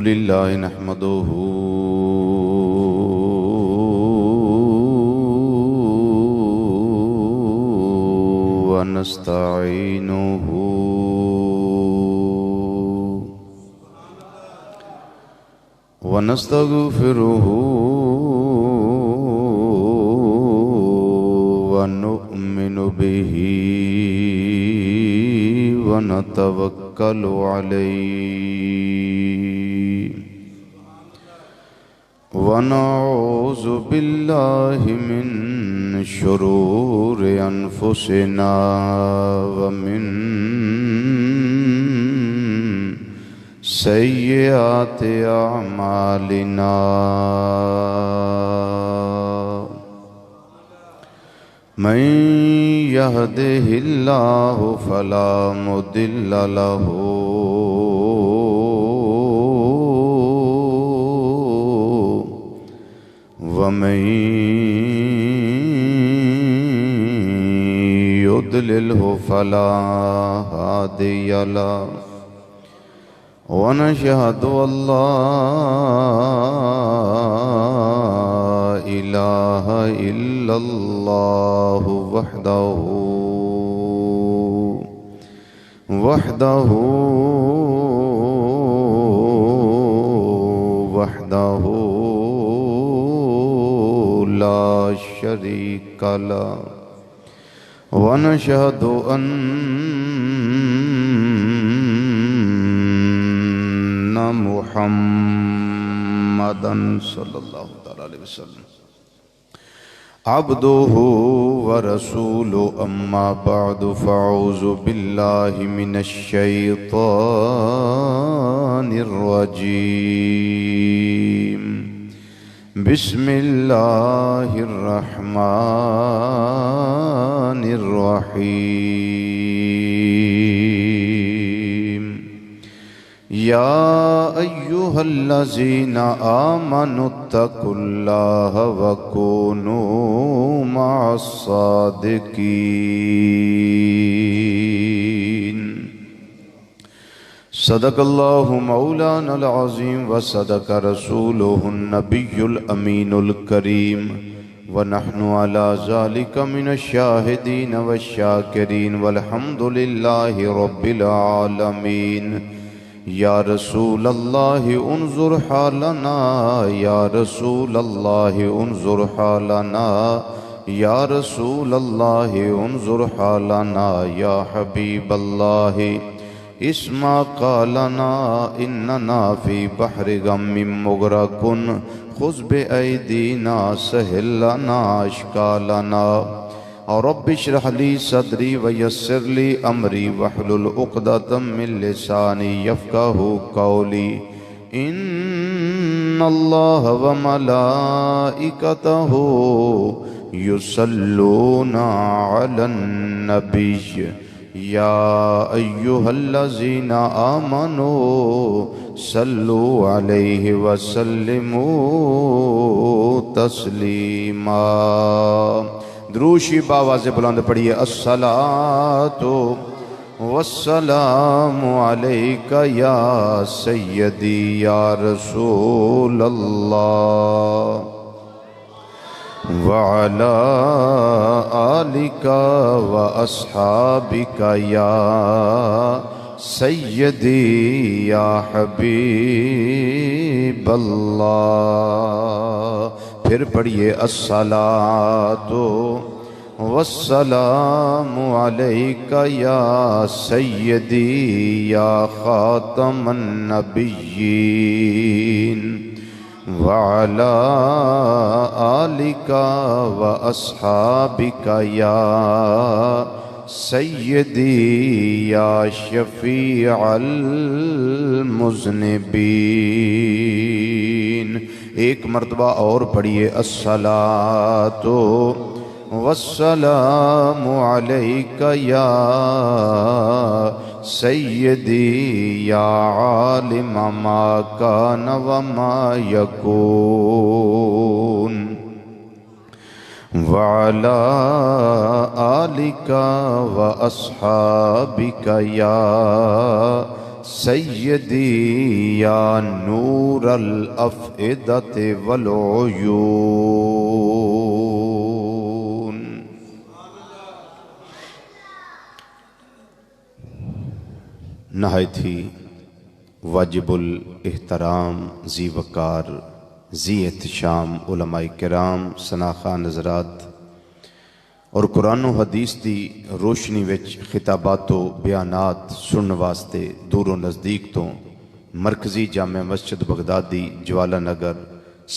لله نحمده ونستعينه ونستغفره ونؤمن به ونتوكل عليه ونعوذ بالله من شرور أنفسنا ومن سيئات أعمالنا من يهده الله فلا مضل له ومن يضلله فلا هادي له ونشهد أن لا إله إلا الله وحده لا شريك له ونشهد أن محمدًا صلى الله عليه وسلم عبده ورسوله أما بعد فأعوذ بالله من الشيطان الرجيم بسم الله الرحمن الرحيم يا أيها الذين آمنوا اتقوا الله وكونوا مع الصادقين صدق الله مولانا العظيم وصدق رسوله النبي الأمين الكريم ونحن على ذلك من الشاهدين والشاكرين والحمد لله رب العالمين یا رسول اللہ انظر حالنا یا رسول اللہ انظر حالنا یا رسول اللہ انظر حالنا یا حبیب اللہ اسمع قالنا اننا فی بحر غم مغرق خذ بأیدینا سہل لنا اشکالنا رب اشرح لي صدري ويسر لي امري واحلل عقدة من لساني يفقهوا قولي ان الله وملائكته يصلون على النبي يا ايها الذين آمنوا صلوا عليه وسلموا تسليما دروشی باواز بلند پڑھیے الصلاة والسلام علیک یا سیدی یا رسول اللہ وعلا آلک واصحابک یا سیدی یا حبیب اللہ پھر پڑھیے الصلاة والسلام علیک یا سیدی یا خاتم النبیین وعلا آلک واصحابک یا سیدی یا شفیع المذنبین ایک مرتبہ اور پڑھیے الصلاة والسلام علیک یا سیدی یا عالم ما کان وما یکون وعلى آلك وأصحابك يا سیدی یا نور الافئدۃ والعیون۔ نہایت ہی واجب الاحترام، ذی وقار، ذی احتشام علماء کرام، سناخان حضرات اور قرآن و حدیث دی روشنی وچ خطابات و بیانات سنن واسطے دور و نزدیک تو مرکزی جامع مسجد بغدادی جوالا نگر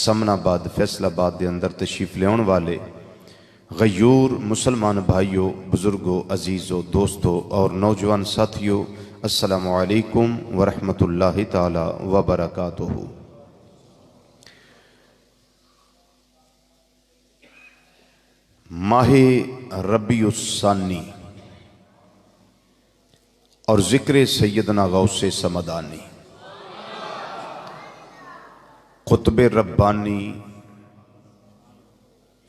سمن آباد فیصل آباد دے اندر تشریف لیاؤن والے غیور مسلمان بھائیوں، بزرگوں، عزیزوں، دوستوں اور نوجوان ساتھیوں، السلام علیکم ورحمۃ اللہ تعالی وبرکاتہ۔ ماہ ربیع الثانی اور ذکر سیدنا غوث سمدانی، قطب ربانی،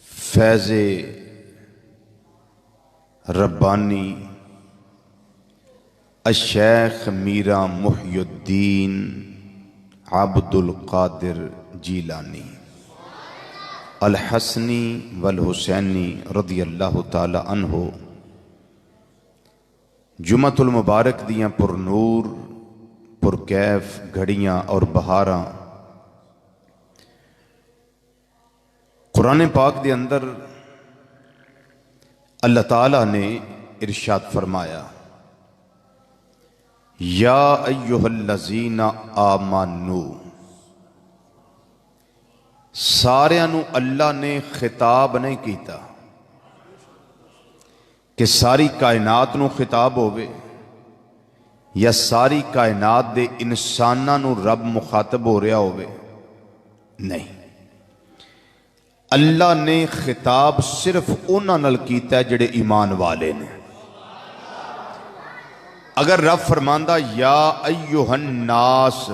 فیض ربانی، الشیخ میرا محی الدین عبد القادر جیلانی الحسنی والحسینی رضی اللہ تعالی عنہ، جمعۃ المبارک دیاں پر نور، پر کیف گھڑیاں اور بہاراں قرآن پاک دے اندر اللہ تعالیٰ نے ارشاد فرمایا، یا ایہا الذین آمنو، سارے نو اللہ نے خطاب نہیں کیتا کہ ساری کائنات نو خطاب ہوئے یا ساری کائنات دے انساناں نو رب مخاطب ہو رہا ہوئے، نہیں، اللہ نے خطاب صرف انہاں نال کیتا ہے جڑے ایمان والے نے۔ اگر رب فرماندہ یا ایہا الناس،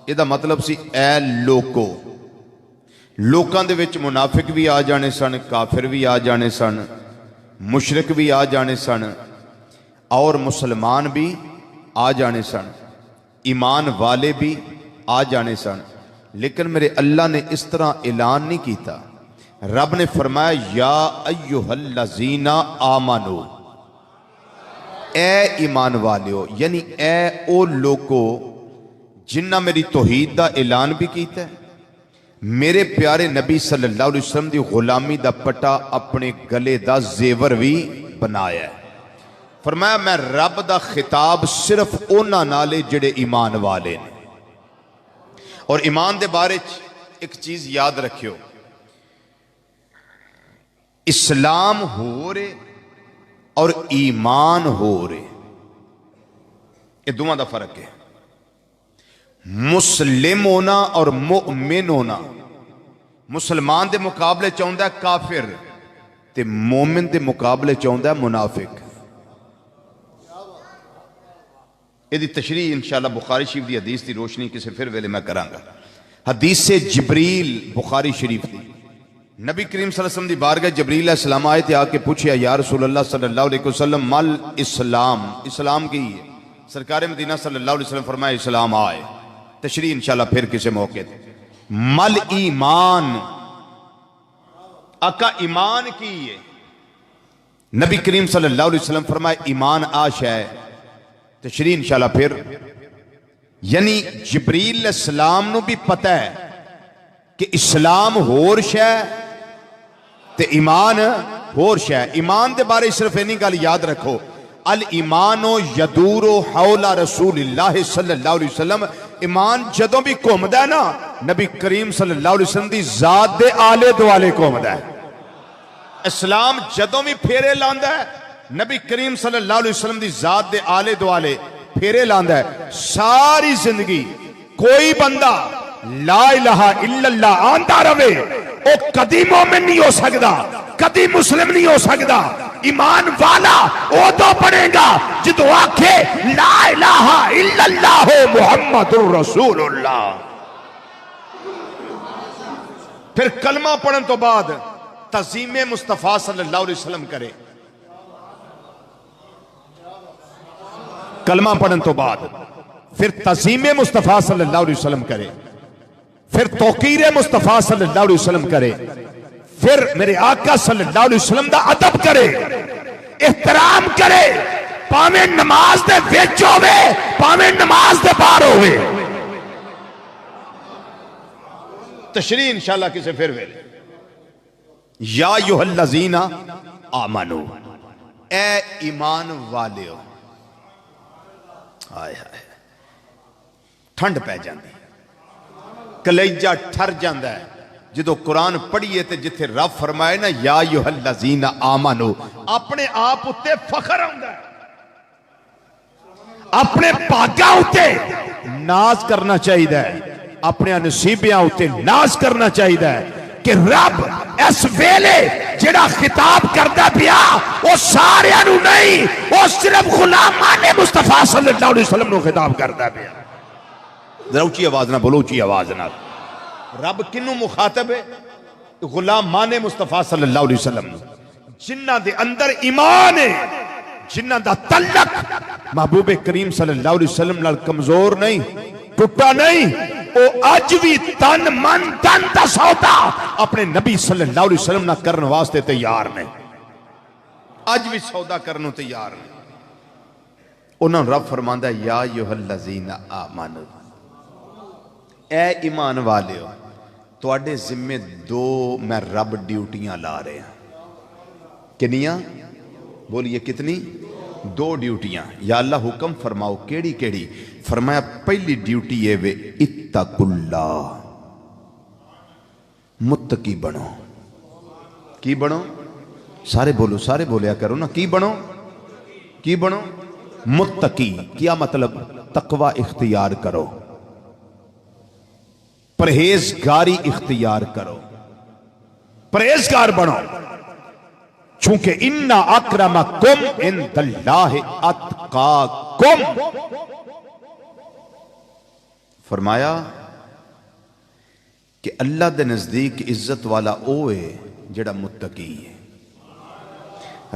یہ دا مطلب سی اے لوکو، لوکاں دے وچ منافق بھی آ جانے سن، کافر بھی آ جانے سن، مشرک بھی آ جانے سن اور مسلمان بھی آ جانے سن، ایمان والے بھی آ جانے سن، لیکن میرے اللہ نے اس طرح اعلان نہیں کیتا۔ رب نے فرمایا یا ایہا الذین آمنو، اے ایمان والیو، یعنی اے او لوگو جنہ میری توحید دا اعلان بھی کیتا ہے، میرے پیارے نبی صلی اللہ علیہ وسلم دی غلامی دا پٹا اپنے گلے دا زیور بھی بنایا ہے۔ فرمایا میں رب دا خطاب صرف اونا نالے جڑے ایمان والے نے۔ اور ایمان دے بارے ایک چیز یاد رکھیو، اسلام ہو رہے اور ایمان ہو رہے، یہ دونوں دا فرق ہے۔ مسلم ہونا اور مؤمن ہونا، مسلمان دے مقابلے چاہندہ ہے کافر، تے مومن دے مقابلے چاہندہ ہے منافق۔ یہ دی تشریح انشاءاللہ بخاری شریف دی حدیث دی روشنی کسی پھر ویلے میں کرانگا۔ حدیث سے جبریل بخاری شریف دی، نبی کریم صلی اللہ علیہ وسلم دی بارگاہ جبریل علیہ السلام آئے تھے، آکے پوچھیا یا رسول اللہ صلی اللہ علیہ وسلم مل اسلام، اسلام کی ہے؟ سرکار مدینہ صلی اللہ علیہ وسلم فرمایا اسلام آئے۔ تشریح انشاءاللہ پھر کسی موقع تھے۔ مل ایمان، آقا ایمان کی ہے؟ نبی کریم صلی اللہ علیہ وسلم فرمایا ایمان آش ہے۔ تشریح انشاءاللہ پھر، یعنی جبریل علیہ السلام نو بھی پتہ ہے کہ اسلام ہور شے تے ایمان ہور شے۔ ایمان دے بارے صرف اینی گل یاد رکھو، الایمان یدور حول رسول اللہ صلی اللہ علیہ وسلم، ایمان جدوں بھی گھومدا ہے نا، نبی کریم صلی اللہ علیہ وسلم دی ذات دے آلے دوالے گھومدا ہے۔ اسلام جدوں بھی پھیرے لاندا ہے، نبی کریم صلی اللہ علیہ وسلم دی ذات دے آلے دوالے پھیرے لاندا ہے۔ ساری زندگی کوئی بندہ لا الہ الا اللہ آندہ روے، او کدی مومن نہیں ہو سکدا، کدی مسلم نہیں ہو سکدا۔ ایمان والا او تو پڑھے گا جدو آکھے لا الہ الا اللہ محمد رسول اللہ۔ پھر کلمہ پڑھن تو بعد تعظیم مصطفیٰ صلی اللہ علیہ وسلم کرے، کلمہ پڑھن تو بعد پھر تعظیم مصطفیٰ صلی اللہ علیہ وسلم کرے، پھر توقیر مصطفیٰ صلی اللہ علیہ وسلم کرے، پھر میرے آقا صلی اللہ علیہ وسلم دا ادب کرے، احترام کرے، پاویں نماز دے وچ ہوے پاویں نماز دے باہر ہوے۔ تشریح انشاءاللہ کسے پھر ویلے۔ یا ایھا الذین آمنو، اے ایمان والیو، آئے ہائے ٹھنڈ پہ جاندی، کلیجہ ٹھر جاندہ ہے جدو قرآن پڑھیے تے جتھے رب فرمائے نا یا ایھا الذین آمنو، اپنے آپ اتے فخر آندا ہے، اپنے پاکاں اتے ناز کرنا چاہیے، اپنے نصیبیاں اتے ناز کرنا چاہیے کہ رب اس ویلے جڑا خطاب کردا پیا وہ سارے نو نہیں، وہ صرف غلامان مصطفیٰ صلی اللہ علیہ وسلم نو خطاب کردا پیا۔ ذرا اونچی آواز نہ بولو، اونچی آواز نہ۔ رب کنوں مخاطب ہے؟ غلامان مصطفیٰ صلی اللہ علیہ وسلم، جنہ دے اندر ایمان ہے، جنہ دا تعلق محبوب کریم صلی اللہ علیہ وسلم نال کمزور نہیں، ٹوٹا نہیں، او اج بھی تن من تن دا سودا اپنے نبی صلی اللہ علیہ وسلم نہ کرن واسطے تیار نے، اج بھی سودا کرنوں تیار نے۔ انہوں رب فرماندا ہے یا ایھا الذین آمنو، اے ایمان والے ہو، تواڈے ذمے دو میں رب ڈیوٹیاں لا رہے ہیں۔ کنیاں؟ بولیے کتنی؟ دو ڈیوٹیاں۔ یا اللہ حکم فرماؤ کیڑی کیڑی؟ فرمایا پہلی ڈیوٹی ہے وے اتقوا اللہ، متقی بنو۔ کی بنو؟ سارے بولو، سارے بولیا کرو نا، کی بنو؟ کی بنو؟ متقی۔ کیا مطلب؟ تقوی اختیار کرو، پرہیزگاری اختیار کرو، پرہیزگار بنو، چونکہ اِنَّ اَکْرَمَکُمْ عِنْدَ اللَّهِ اَتْقَاکُمْ۔ فرمایا کہ اللہ دے نزدیک عزت والا اوے جڑا متقی ہے۔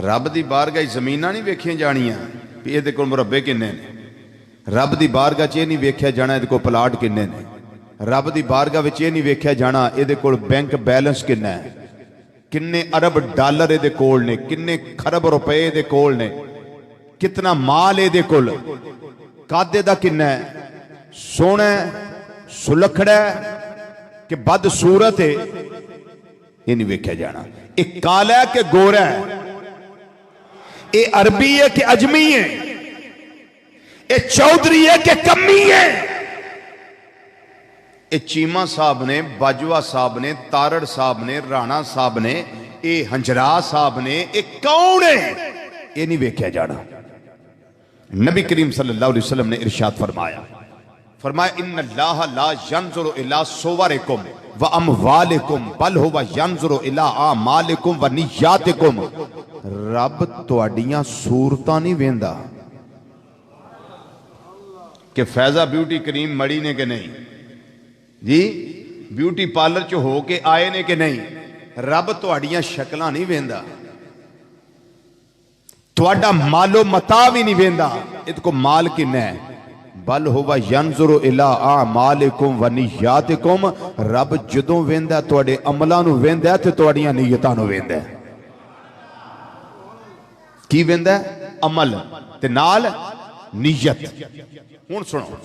رب دی بارگاہ زمیناں نہیں ویکھیاں جانیاں کہ یہ دے کول مربے کنے نے، رب دی بارگاہ چ یہ نہیں ویکھیا جانا یہ دے کول پلاٹ کنے نے، رب دی بارگاہ وچ یہ نہیں ویکھیا جانا یہ دے کول بینک بیلنس کنا ہے، کنے ارب ڈالر یہ دے کول نے، کنے خرب روپے یہ دے کول نے، کتنا مال یہ دے کول، قادے دا کنا ہے، سونا ہے، سلکھڑا ہے کہ بد صورت ہے، یہ نہیں ویکھیا جانا۔ ایک کالا ہے کہ گورا ہے، اے عربی ہے کہ اجمی ہے، اے چودھری ہے کہ کمی ہے، اے چیمہ صاحب نے، باجوہ صاحب نے، تارڑ صاحب نے، رانا صاحب نے، اے ہنجرا صاحب نے، اے کون ہے؟ یہ نہیں ویکھیا جانا۔ نبی کریم صلی اللہ علیہ وسلم نے ارشاد فرمایا، ان اللہ لا ینظر الی صورکم و اموالکم بل ہوا ینظر الی اعمالکم و نیاتکم۔ رب تواڈیاں صورتاں نہیں ویندا کہ فیضہ بیوٹی کریم مڑی نے کہ نہیں، جی بیوٹی پارلر چ ہو کے آئے نے کہ نہیں، رب تواڈیاں شکلاں نہیں ویندا، تواڈا مال و متاع بھی نہیں ویندا، اس کو مال کنا ہے، بل ہوا ینظر الی اعمالکم و نیاتکم۔ رب جدوں ویندا تواڈے عملاں نو ویندا تے تواڈیاں نیتاں نو ویندا۔ کی ویندا؟ عمل تے نال نیت۔ ہن سنو،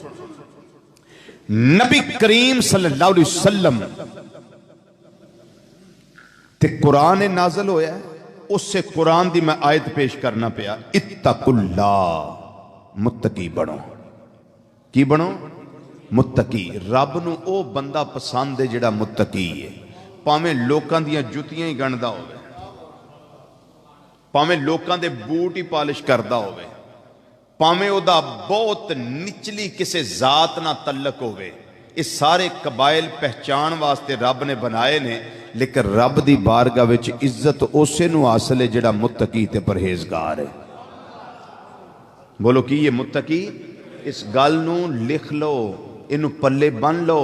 نبی کریم صلی اللہ علیہ وسلم تے قرآن نازل ہویا ہے، اس سے قرآن دی میں آیت پیش کرنا پیا، اتقوا اللہ، متقی بنو۔ کی بنو؟ متقی۔ رب نو او بندہ پسند ہے جڑا متقی ہے، پاویں لوکاں دیاں جتیاں ہی گندا ہوئے، پاویں لوکاں دے بوٹ ہی پالش کردا ہوئے، پاویں او دا بہت نچلی کسے ذات نہ تعلق ہوئے، اس سارے قبائل پہچان واسطے رب نے بنائے نے، لیکن رب دی بارگاہ وچ عزت اسے نو حاصل ہے جڑا متقی تے پرہیزگار ہے۔ بولو کی یہ متقی؟ اس گل نو لکھ لو، انو پلے بن لو،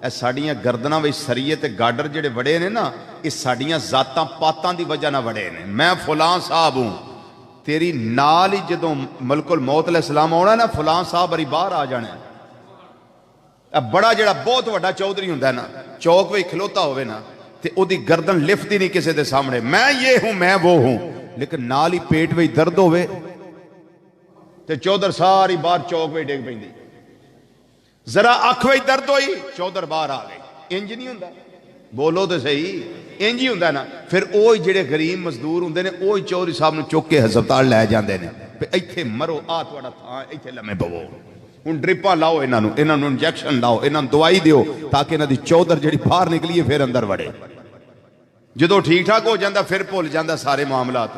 اے ساڑیاں گردناں وچ سریے تے گاڈر جڑے وڑے نے نا، اس ساڑیاں ذاتاں پاتاں دی وجہ نہ وڑے نے۔ میں فلاں صاحب ہوں تیری نال ہی جدوں ملک الموت علیہ السلام آنا نا فلاں صاحب بری باہر آ جانا ہے. اب بڑا جڑا بہت وڈا چودھری ہوندا ہے نا چوک وچ کھلوتا ہوئے نا تے او دی گردن لفٹ ہی نہیں کسے دے سامنے میں یہ ہوں میں وہ ہوں لیکن نال ہی پیٹ وچ درد ہوئے تے چودھر ساری باہر چوک وچ ڈگ پیندی ذرا اکھ وچ درد ہوئی چودھر باہر آ گئی. انج نہیں ہوندا بولو تے صحیح انج ہی ہوندا نا. پھر اوہی جڑے غریب مزدور ہوندے نے اوہی چودھری صاحب نوں چک کے ہسپتال لے جاندے نے ایتھے مرو آ تہاڈا تھاں ایتھے لمے پو ہوں ڈرپاں لاؤ انہاں نوں انجیکشن لاؤ انہاں نوں دوائی دیو تاکہ انہاں دی چودھر جڑی باہر نکلیے پھر اندر وڑے. جدو ٹھیک ٹھاک ہو جاندہ پھر بھول جاندہ سارے معاملات.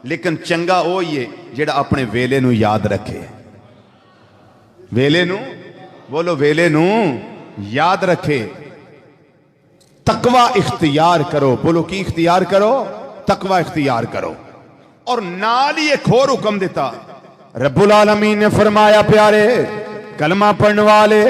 لیکن چنگا وہی ہے جڑا اپنے ویلے نو یاد رکھے. ویلے نو بولو ویلے نو یاد رکھے. تقوی اختیار کرو. بولو کی اختیار کرو؟ تقوی اختیار کرو. اور نال ہی ایک اور حکم دیتا رب العالمین نے فرمایا پیارے کلمہ پڑھنے والے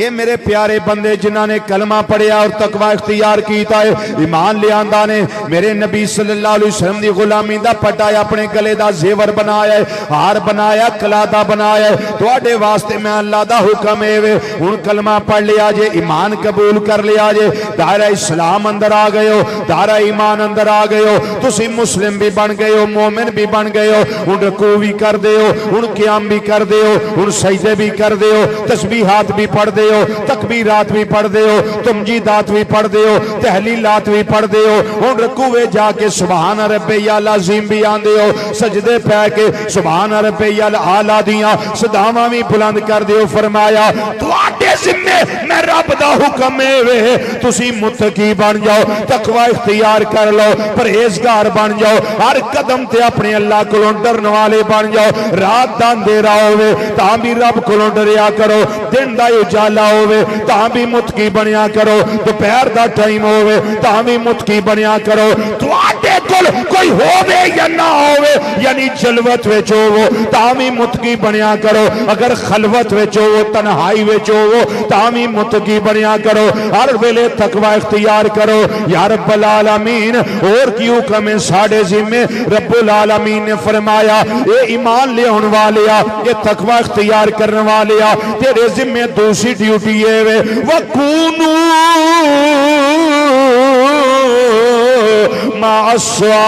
اے میرے پیارے بندے جنہاں نے کلمہ پڑھیا اور تقوی اختیار کیتا ہے ایمان لے آندہ نے میرے نبی صلی اللہ علیہ وسلم دی غلامی دا پٹایا اپنے گلے دا زیور بنایا ہے ہار بنایا کلادہ بنایا ہے تو آڈے واسطے میں اللہ دا حکم ہے ان کلمہ پڑھ لیا جے ایمان قبول کر لیا جے دائرہ اسلام اندر آ گئے ہو دائرہ ایمان اندر آ گئے ہو تسی مسلم بھی بن گئے ہو مومن بھی بن گئے ہو ان رکوع بھی کر دے ہو ان قیام بھی کر دے ہو ان سجدے بھی کر دے ہو تسبیحات بھی پڑھ دے ہو تکبیرات بھی پڑھ دے ہو تمجیدات بھی پڑھ دے ہو تحلیلات بھی پڑھ دے ہو ان رکوع جا کے سبحان ربی العظیم بھی آن دے ہو سجدے پہ کے سبحان ربی الاعلیٰ دیاں صداواں بھی بلند کر دے ہو. فرمایا تو آٹے ذمے میں رب دا حکم ہے تسی متقی بن جاؤ تقوی اختیار کر لو پرہیزگار بن جاؤ ہر قدم تے اپنے اللہ کو ڈرن والے بن جاؤ رات دا اندھیرا ہوئے تاں بھی رب کو ڈریا کرو دن دا اجالا ہوئے تاں بھی متقی بنیا کرو دوپہر دا ٹائم ہوئے تاں بھی متقی بنیا کرو. تو آٹے کل کوئی ہوئے یا نہ ہوئے یعنی جلوت وچ ہو تاں بھی متقی بنیا کرو اگر خلوت وچ ہو تنہائی وچ ہو تاں بھی متقی بنیا کرو ہر ویلے تقوی اختیار کرو. یا رب العالمین اور کی حکم ہے ساڑھے ذمہ رب العالمین نے فرمایا اے ایمان لے ہون والیا یہ تقوی اختیار کرنے والیا تیرے ذمہ دوسری ڈیوٹی ہے وَكُونُوا مَعَ الصَّادِقِينَ.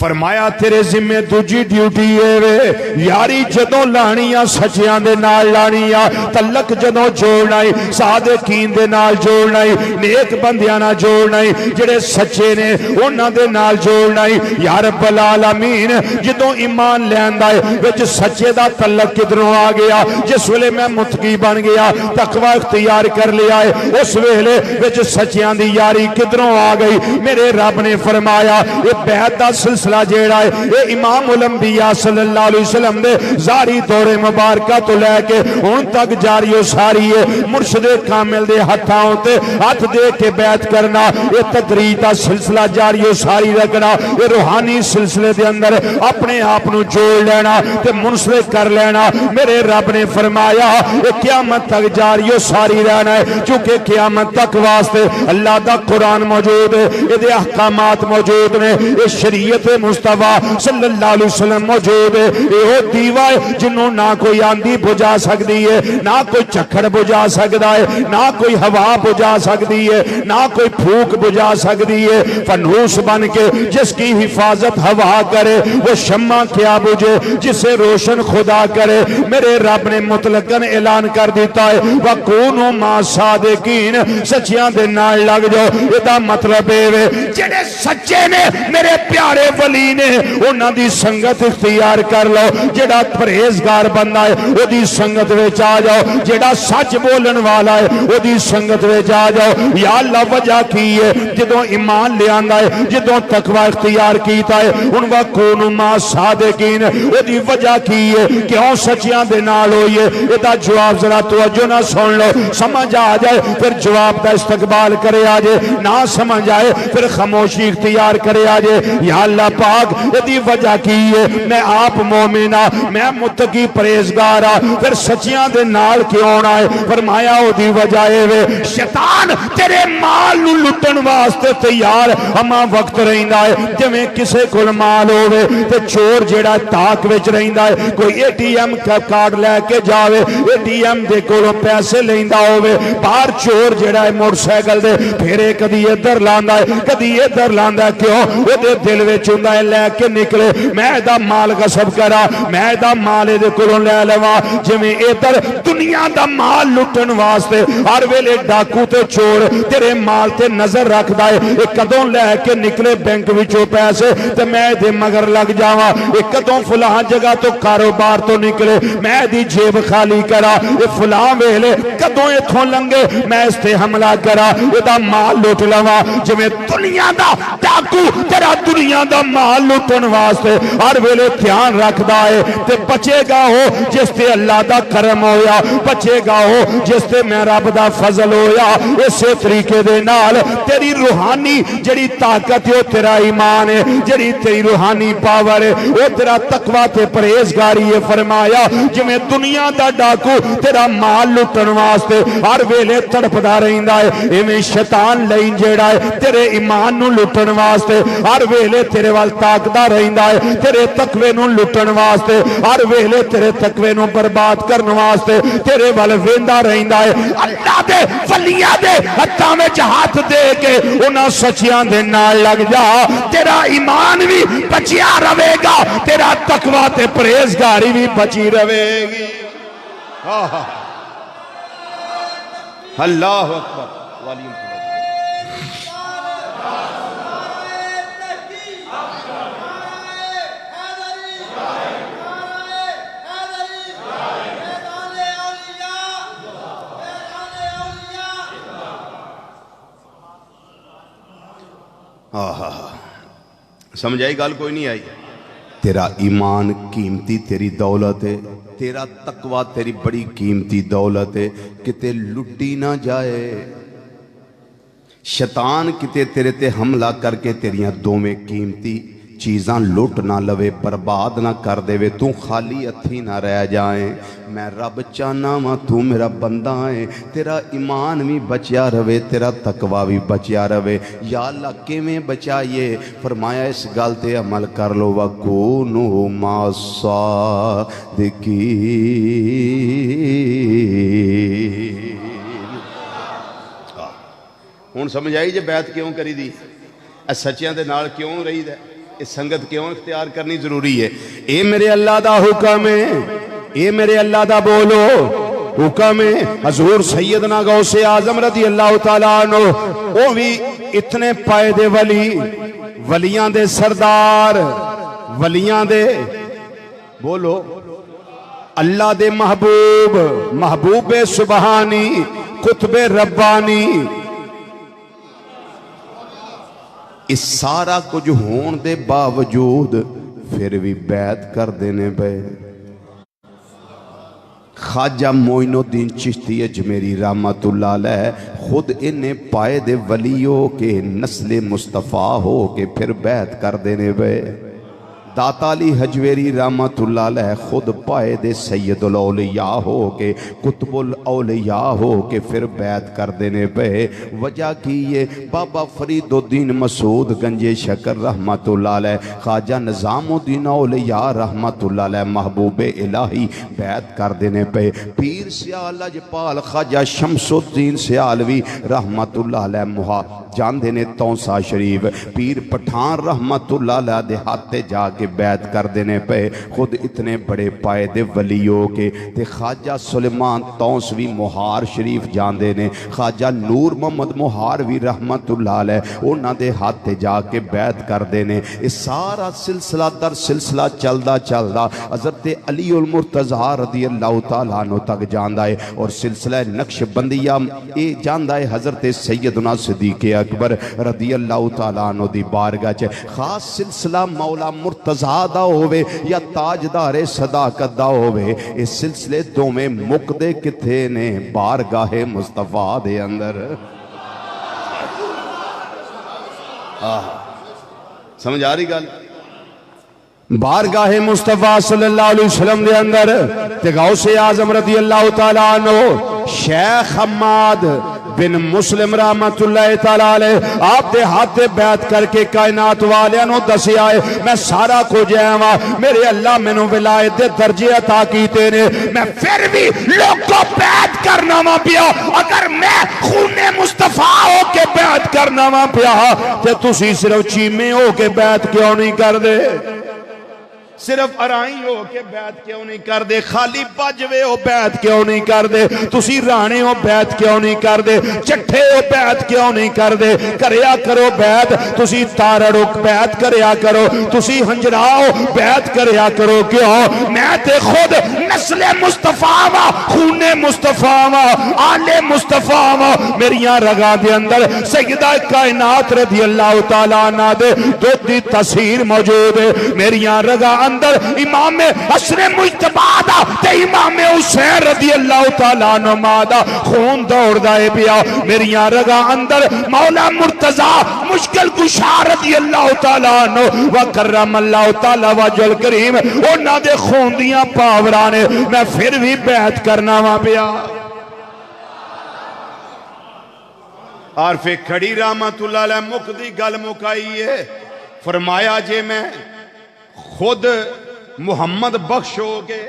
فرمایا تیرے ذمہ دوجی ڈیوٹی ہے یاری جدوں لانیاں سچیاں دے نال لانیاں تلک جدوں جوڑنا صادقین دے نال جوڑنا نیک بندیاں نال جوڑنا جڑے سچے نے انہاں دے نال جوڑنا. یا رب العالمین جدوں ایمان لیندا ہے وچ سچے دا تلک کدھروں آ گیا جس ویلے میں متقی بن گیا تقوی اختیار کر لیا ہے اس ویلے وچ سچیاں دی یاری کدھروں آ گئی. میرے رب نے فرمایا اے بیعت دا سلسلہ جیڑا ہے اے امام الانبیاء صلی اللہ علیہ وسلم دے زاری دور مبارکہ تو لے کے ان تک جاری و ساری ہے. مرشد کامل دے ہتھاں تے ہاتھ دے کے بیعت کرنا اے تدریج دا سلسلہ جاری و ساری رکھنا اے روحانی سلسلے دے اندر اپنے آپ نو جوڑ لینا تے منسلک کر لینا. میرے رب نے فرمایا اے قیامت تک جاری و ساری رہنا ہے چونکہ قیامت تک واسطے اللہ دا قرآن موجود ہے اے دے احکامات موجود نے اے شریعت مصطفیٰ صلی اللہ علیہ وسلم موجود ہے. یہ دیوہ ہے جنہوں نہ کوئی آندھی بجھا سکتی ہے نہ کوئی چکھڑ بجھا سکتا ہے نہ کوئی ہوا بجھا سکتی ہے نہ کوئی پھوک بجھا سکتی ہے. فنوس بن کے جس کی حفاظت ہوا کرے وہ شمع کیا بجھے جسے روشن خدا کرے. میرے رب نے مطلقاً اعلان کر دیتا ہے وَكُونُوا مَعَ الصَّادِقِينَ سچیاں دے نال لگ جاؤ. یہ مطلب ہے جڑے سچے نے میرے پیارے ولی نے انہاں دی سنگت اختیار کر لو. جڑا پرہیزگار بندہ ہے او دی سنگت وچ آ جاؤ. جڑا سچ بولن والا ہے او دی سنگت وچ آ جاؤ. یا اللہ وجہ کی ہے جدوں ایمان لے آندا ہے جدوں تقوی اختیار کیتا ہے ان وَكُونُوا مَعَ الصَّادِقِينَ او دی وجہ کی ہے کیوں سچیاں دے نال ہوئی ہے. ادا جواب ذرا توجہ نہ سن لو سمجھ آ جائے پھر جواب دا استقبال کرے آ جائے نہ سمجھ آئے پھر خاموشی اختیار کرے آ جائے. یا اللہ پاک یہ وجہ کی ہے میں آپ مومنہ میں متقی پریزگارہ پھر سچیاں دے نال کیوں آنا ہے فرمایا او دی وجہ ہے شیطان تیرے مال نو لٹن واسطے تیار ہما وقت رہندا ہے جویں کسے کول مال ہوے تے چور جیڑا تاک وچ رہندا ہے کوئی اے ٹی ایم کارڈ لے کے جاوے اے ٹی ایم دے کولوں پیسے لیندا ہوے باہر چور جیڑا ہے موٹر سائیکل دے پھیرے کدی ادھر لاندا ہے کدی ادھر لاندا ہے کیوں او دے دل وچ ہوندا ہے لے کے نکلے میں دا مال غصب کرا میں دا مال دے کولوں لے لواں جویں ادھر دنیا دا مال لٹن واسطے ہر ویلے ڈاکو تے چور تیرے مال تے نظر رکھدا ہے اے کدوں لے کے نکلے بینک وچوں پیسے تے میں دے مگر لگ جاواں اے کدوں فلاں جگہ تو کاروبار تو نکلے میں دی جیب خالی کرا اے فلاں ویلے کدوں ایتھوں لنگے میں اس تے حملہ کرا اے دا مال لٹ لواں جویں دنیا دا ڈاکو تیرا دنیا دا مال لٹن واسطے ہر ویلے دھیان رکھدا ہے تے بچے گا ہو جس تے اللہ دا کرم ہویا بچے گا ہو جس تے میں رب دا فضل ہویا اسے طریقے دے نال تیری روحانی جڑی طاقت ہے تیرا ایمان ہے جڑی تیری روحانی پاور ہے وہ تیرا تقوی تے پرہیزگاری ہے فرمایا جویں دنیا دا ڈاکو تیرا مال لٹن واسطے ہر ویلے تڑپدا رہندا ہے ایویں شیطان لئیں جیڑا ہے تیرے ایمان نو لٹن واسطے ہر ویلے تیرے وال تاکدا رہندا ہے تیرے تقوی نو لٹن واسطے ہر ویلے تیرے تقوی نو برباد کرن واسطے تیرے وال ویندا رہندا ہے اللہ دے ولیاں دے ہتھاں وچ ہاتھ دے کے انہاں سچیاں دے نال لگ جا تیرا ایمان بھی بچیا رہے گا تیرا تقوی تے پرہیزگاری بھی بچی رہے گی اللہ اکبر والیوم سمجھ آئی گال کوئی نہیں آئی تیرا ایمان قیمتی تیری دولت ہے تیرا تقوی تیری بڑی قیمتی دولت ہے کتے لٹی نہ جائے شیطان کتے تیرے تے حملہ کر کے تیریاں دو میں قیمتی چیزاں لٹ نہ لوے برباد نہ کر دے وے تو خالی اتھی نہ رہ جائیں میں رب چاہنا ہاں تو میرا بندہ ہے تیرا ایمان بھی بچیا رہے تیرا تقوی بھی بچیا رہے یا اللہ کیویں بچائیے فرمایا اس گل تے عمل کر لو وَكُونُوا مَعَ الصَّادِقِينَ ہن سمجھ آئی جے بیعت کیوں کری دی اے سچیاں دے نال کیوں رہی دے اس سنگت کیوں اختیار کرنی ضروری ہے اے میرے اللہ دا حکم ہے اے میرے اللہ دا بولو حکم ہے حضور سیدنا غوث اعظم رضی اللہ تعالیٰ عنہ وہ بھی اتنے پائے دے ولی ولیاں دے سردار ولیاں دے بولو اللہ دے محبوب محبوب سبحانی قطب ربانی اس سارا کچھ ہون دے باوجود پھر بھی بیعت کر دینے پہ خواجہ معین الدین چشتی اجمیری رحمت اللہ علیہ خود انہیں پائے دے ولیوں کے نسل مصطفیٰ ہو کے پھر بیعت کر دینے پہ داتا علی حجویری رحمت اللہ علیہ خود پائے دے سید الاولیاء ہو کے قطب الاولیاء ہو کے پھر بیعت کر دینے پہ وجہ کی یہ بابا فرید الدین مسعود گنج شکر رحمت اللہ علیہ خواجہ نظام الدین اولیاء رحمت اللہ علیہ محبوب الہی بیعت کر دینے پہ پیر سیال اجپال خواجہ شمس الدین سیالوی رحمت اللہ علیہ جان دینے تونسا شریف پیر پٹھان رحمت اللہ علیہ دیہاتے جا کے بیعت کر دینے پہ خود اتنے بڑے پائے دے ولیوں کے تے خواجہ سلیمان تونسوی مہار شریف جان دینے خواجہ نور محمد مہاروی رحمت اللہ علیہ انہاں دے ہاتھے جا کے بیعت کر دینے اس سارا سلسلہ در سلسلہ چلدا چلدا حضرت علی المرتضیٰ رضی اللہ تعالیٰ عنہ تک جاندہ ہے اور سلسلہ نقش بندیہ اے جاندہ ہے حضرت سیدنا صدیق اکبر رضی اللہ تعالیٰ عنہ دی بارگاہ چے خاص سلسلہ مولا مرتضیٰ دا ہوئے یا تاجدار صداقت دا ہوئے اس سلسلے دو میں مقدے کتھے نے بارگاہ مصطفیٰ دے اندر سمجھ آ رہی گل بارگاہ مصطفیٰ صلی اللہ علیہ وسلم دے اندر تے غوث اعظم رضی اللہ تعالیٰ عنہ شیخ حماد بن مسلم رحمت اللہ تعالیٰ علیہ آپ دے ہاتھ بیعت کر کے کائنات والیاں دسی آئے میں سارا کو جائیں میرے اللہ میں نو ولایت دے درجے عطا کیتے نے میں پھر بھی لوگ کو بیعت کرنا وا پیا اگر میں خون مصطفیٰ ہو کے بیعت کرنا وا پیا تے تسی صرف چیمے ہو کے بیعت کیوں نہیں کر دے صرف ارائی ہو کے بیعت کیوں نہیں کر دے خالی بجوے ہو بیعت کیوں نہیں کر دے تسی رانے ہو بیعت کیوں نہیں کر دے چٹھے ہو بیعت کیوں نہیں کر دے کریا کرو بیعت تسی تارڑو بیعت کریا کرو تسی ہنجراؤ بیعت کریا کرو کیوں میں تے خود نسل مصطفیٰ وا خون مصطفیٰ وا آل مصطفیٰ وا میریاں رگا دے اندر سیدہ کائنات رضی اللہ تعالیٰ عنہ دے دودھ دی تاثیر موجود ہے میریاں رگا اندر امام حسن مجتبی دا تے امام حسین رضی اللہ تعالیٰ عنہ دا خون دوڑ دائے پیا میریاں رگا اندر مولا مرتضی مشکل کشا رضی اللہ تعالیٰ عنہ وکرم اللہ تعالیٰ وجل کریم انہاں دے خون دیاں پاورانے میں پھر بھی بیعت کرنا وا پیا عارف کھڑی رحمت اللہ علیہ مقدی گل مکائی ہے فرمایا جے میں خود محمد بخش ہو کے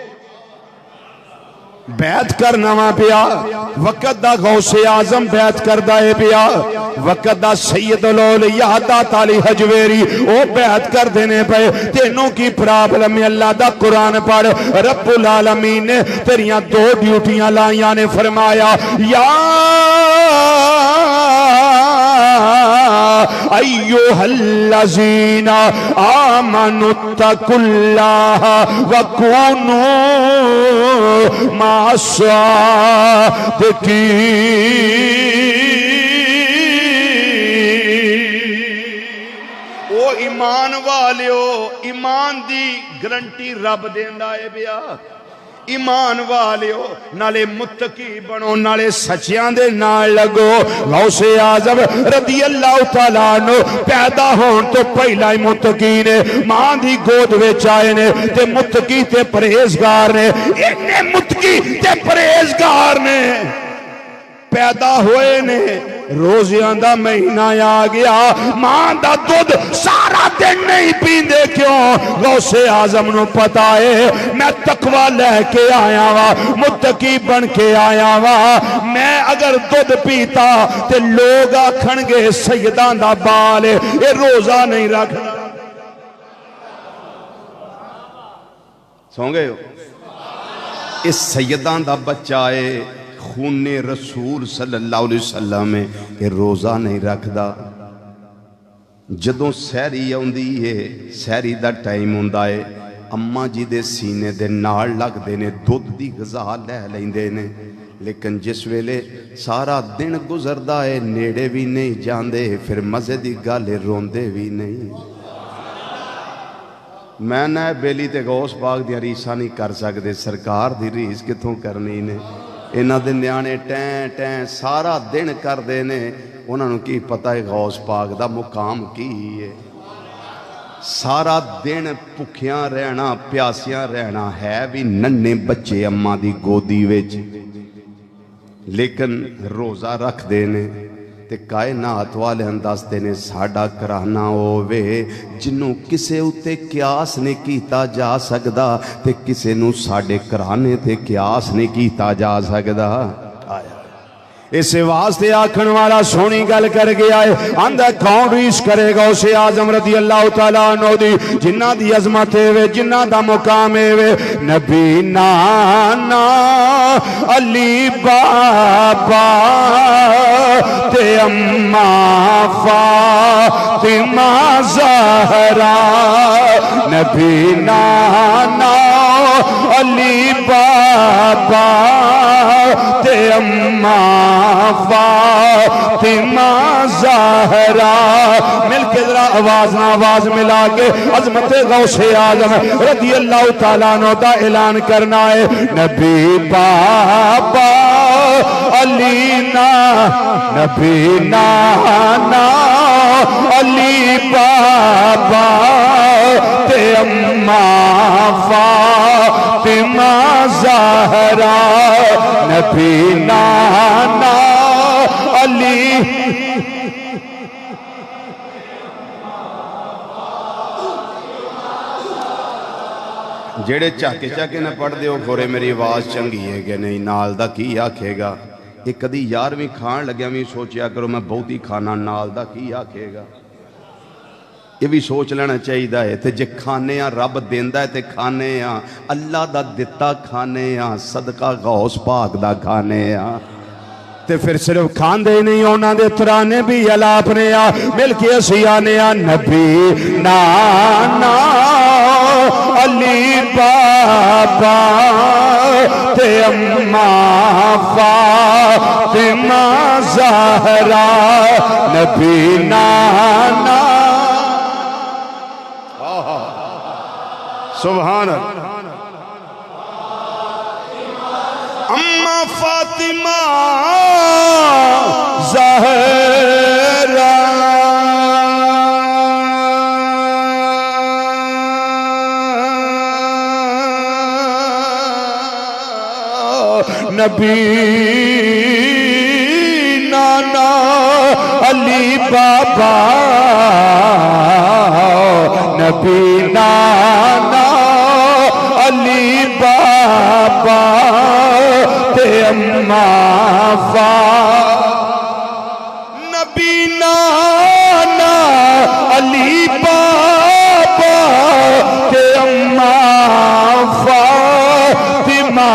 بیعت کرنا وا پیا وقت دا غوث اعظم بیعت کردہ ہے پیا وقت دا سید الاولیاء داتا علی حجویری او بیعت کر دینے پہ تینوں کی پرابلم اللہ دا قرآن پڑھ رب العالمین نے تیریاں دو ڈیوٹیاں لائیاں نے فرمایا یا ایوہ الذین آمنوا اتقوا اللہ وکونوا مع الصادقین او ایمان والیو ایمان دی گرنٹی رب دیندا ہے بیا ایمان والیو نالے متقی بنو نالے سچیاں دے نال لگو غوث اعظم رضی اللہ تعالیٰ عنہ پیدا ہون تو پہلا ہی متقی نے ماں دی گود وچ آئے نے تے متقی تے پرہیزگار نے انہیں متقی تے پرہیزگار نے پیدا ہوئے نے روزیاں دا مہینہ آ گیا ماں دا دودھ سارا دن نہیں پیندے کیوں غوث اعظم نو پتا ہے میں تقوی لے کے آیا وا متقی بن کے آیا وا میں اگر دودھ پیتا تے لوگ آکھن گے سیداں دا بال اے روزہ نہیں رکھنا سو گئے ہو اس سیداں دا بچہ ہے خون رسول صلی اللہ علیہ وسلم میں کہ روزہ نہیں رکھ دا جدوں سہری آندی ہے سہری دا ٹائم ہوندا ہے اماں جی دے سینے دے نال لگ دے نے دودھ دی غذا لے لیندے نے لیکن جس ویلے سارا دن گزردا ہے نیڑے بھی نہیں جاندے پھر مزے دی گل روندے بھی نہیں میں نہ بیلی تے غوث پاک دی ریساں نہیں کر سکدے سرکار دی ریس کتھوں کرنی نے انہاں دے نیانے ٹیں ٹیں سارا دن کر دینے انہاں نوں کی پتہ ہے غوث پاک دا مقام کی ہے سارا دن پکھیاں رہنا پیاسیاں رہنا ہے بھی ننے بچے اماں دی گودی وچ لیکن روزہ رکھ دینے تے کائنات والے انداز دینے ساڑا کرانا ہووے جنوں کسے اتے قیاس نہیں کیتا جا سکدا تے کسے نوں ساڑے کرانے تے قیاس نہیں کیتا جا سکدا اس واسطے آکھن والا سونی گل کر گیا ہے اندھا کون ریس کرے گا اسے اعظم رضی اللہ تعالیٰ عنہ دی جنہ دی عظمت ہے جنہ دا مقام ہے نبی نانا علی بابا تے اماں فاطمہ زہرا نبی نانا علی بابا تے اماں فاطمہ زہرا مل کے ذرا آواز نہ آواز ملا کے عظمت غوث اعظم رضی اللہ تعالیٰ عنہ دا اعلان کرنا ہے نبی بابا علی نا نبی نانا علی بابا تے اماں فاطمہ زہرا نبی نانا علی جڑے چاکے چاکے نہ پڑھ دے ہو کھورے میری آواز چنگی ہے کہ نہیں نال دا کی آکھے گا ایک کدی یار بھی کھان لگیا میں سوچیا کرو میں بہتی کھانا نال دا کی آکھے گا یہ بھی سوچ لینا چاہیے ہے تے جے کھانے ہاں رب دیندہ ہے تے کھانے ہاں اللہ دا دتا کھانے ہاں صدقہ غوث پاک دا کھانے ہاں تے پھر صرف کھان دے نہیں ہونا دے ترانے بھی الاپنے آ مل کے اسی آنے آ نبی نانا علی بابا تے اماں فاطمہ زہرا نبی نانا سبحان اللہ اماں فاطمہ زہرا نبی نانا علی بابا نبی نانا علی بابا تے اماں نبی نانا علی بابا تے اماں فاطمہ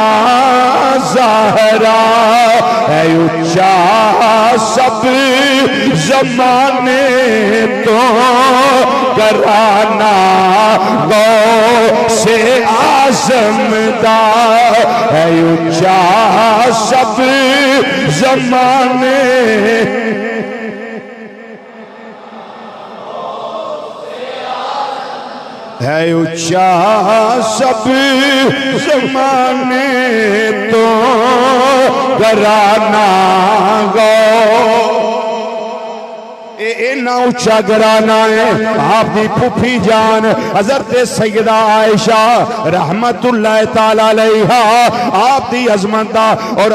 زہرا ہے اچھا سب زمانے تو کرانا غوث اعظم دا ہے اچھا سب زمانے ہے اچھا سب زمانے تو گرانا گو اے نا اچھا گرانا ہے آپ دی پھوپھی جان حضرت سیدہ عائشہ رحمت اللہ تعالیٰ علیہا آپ دی عظمت دا اور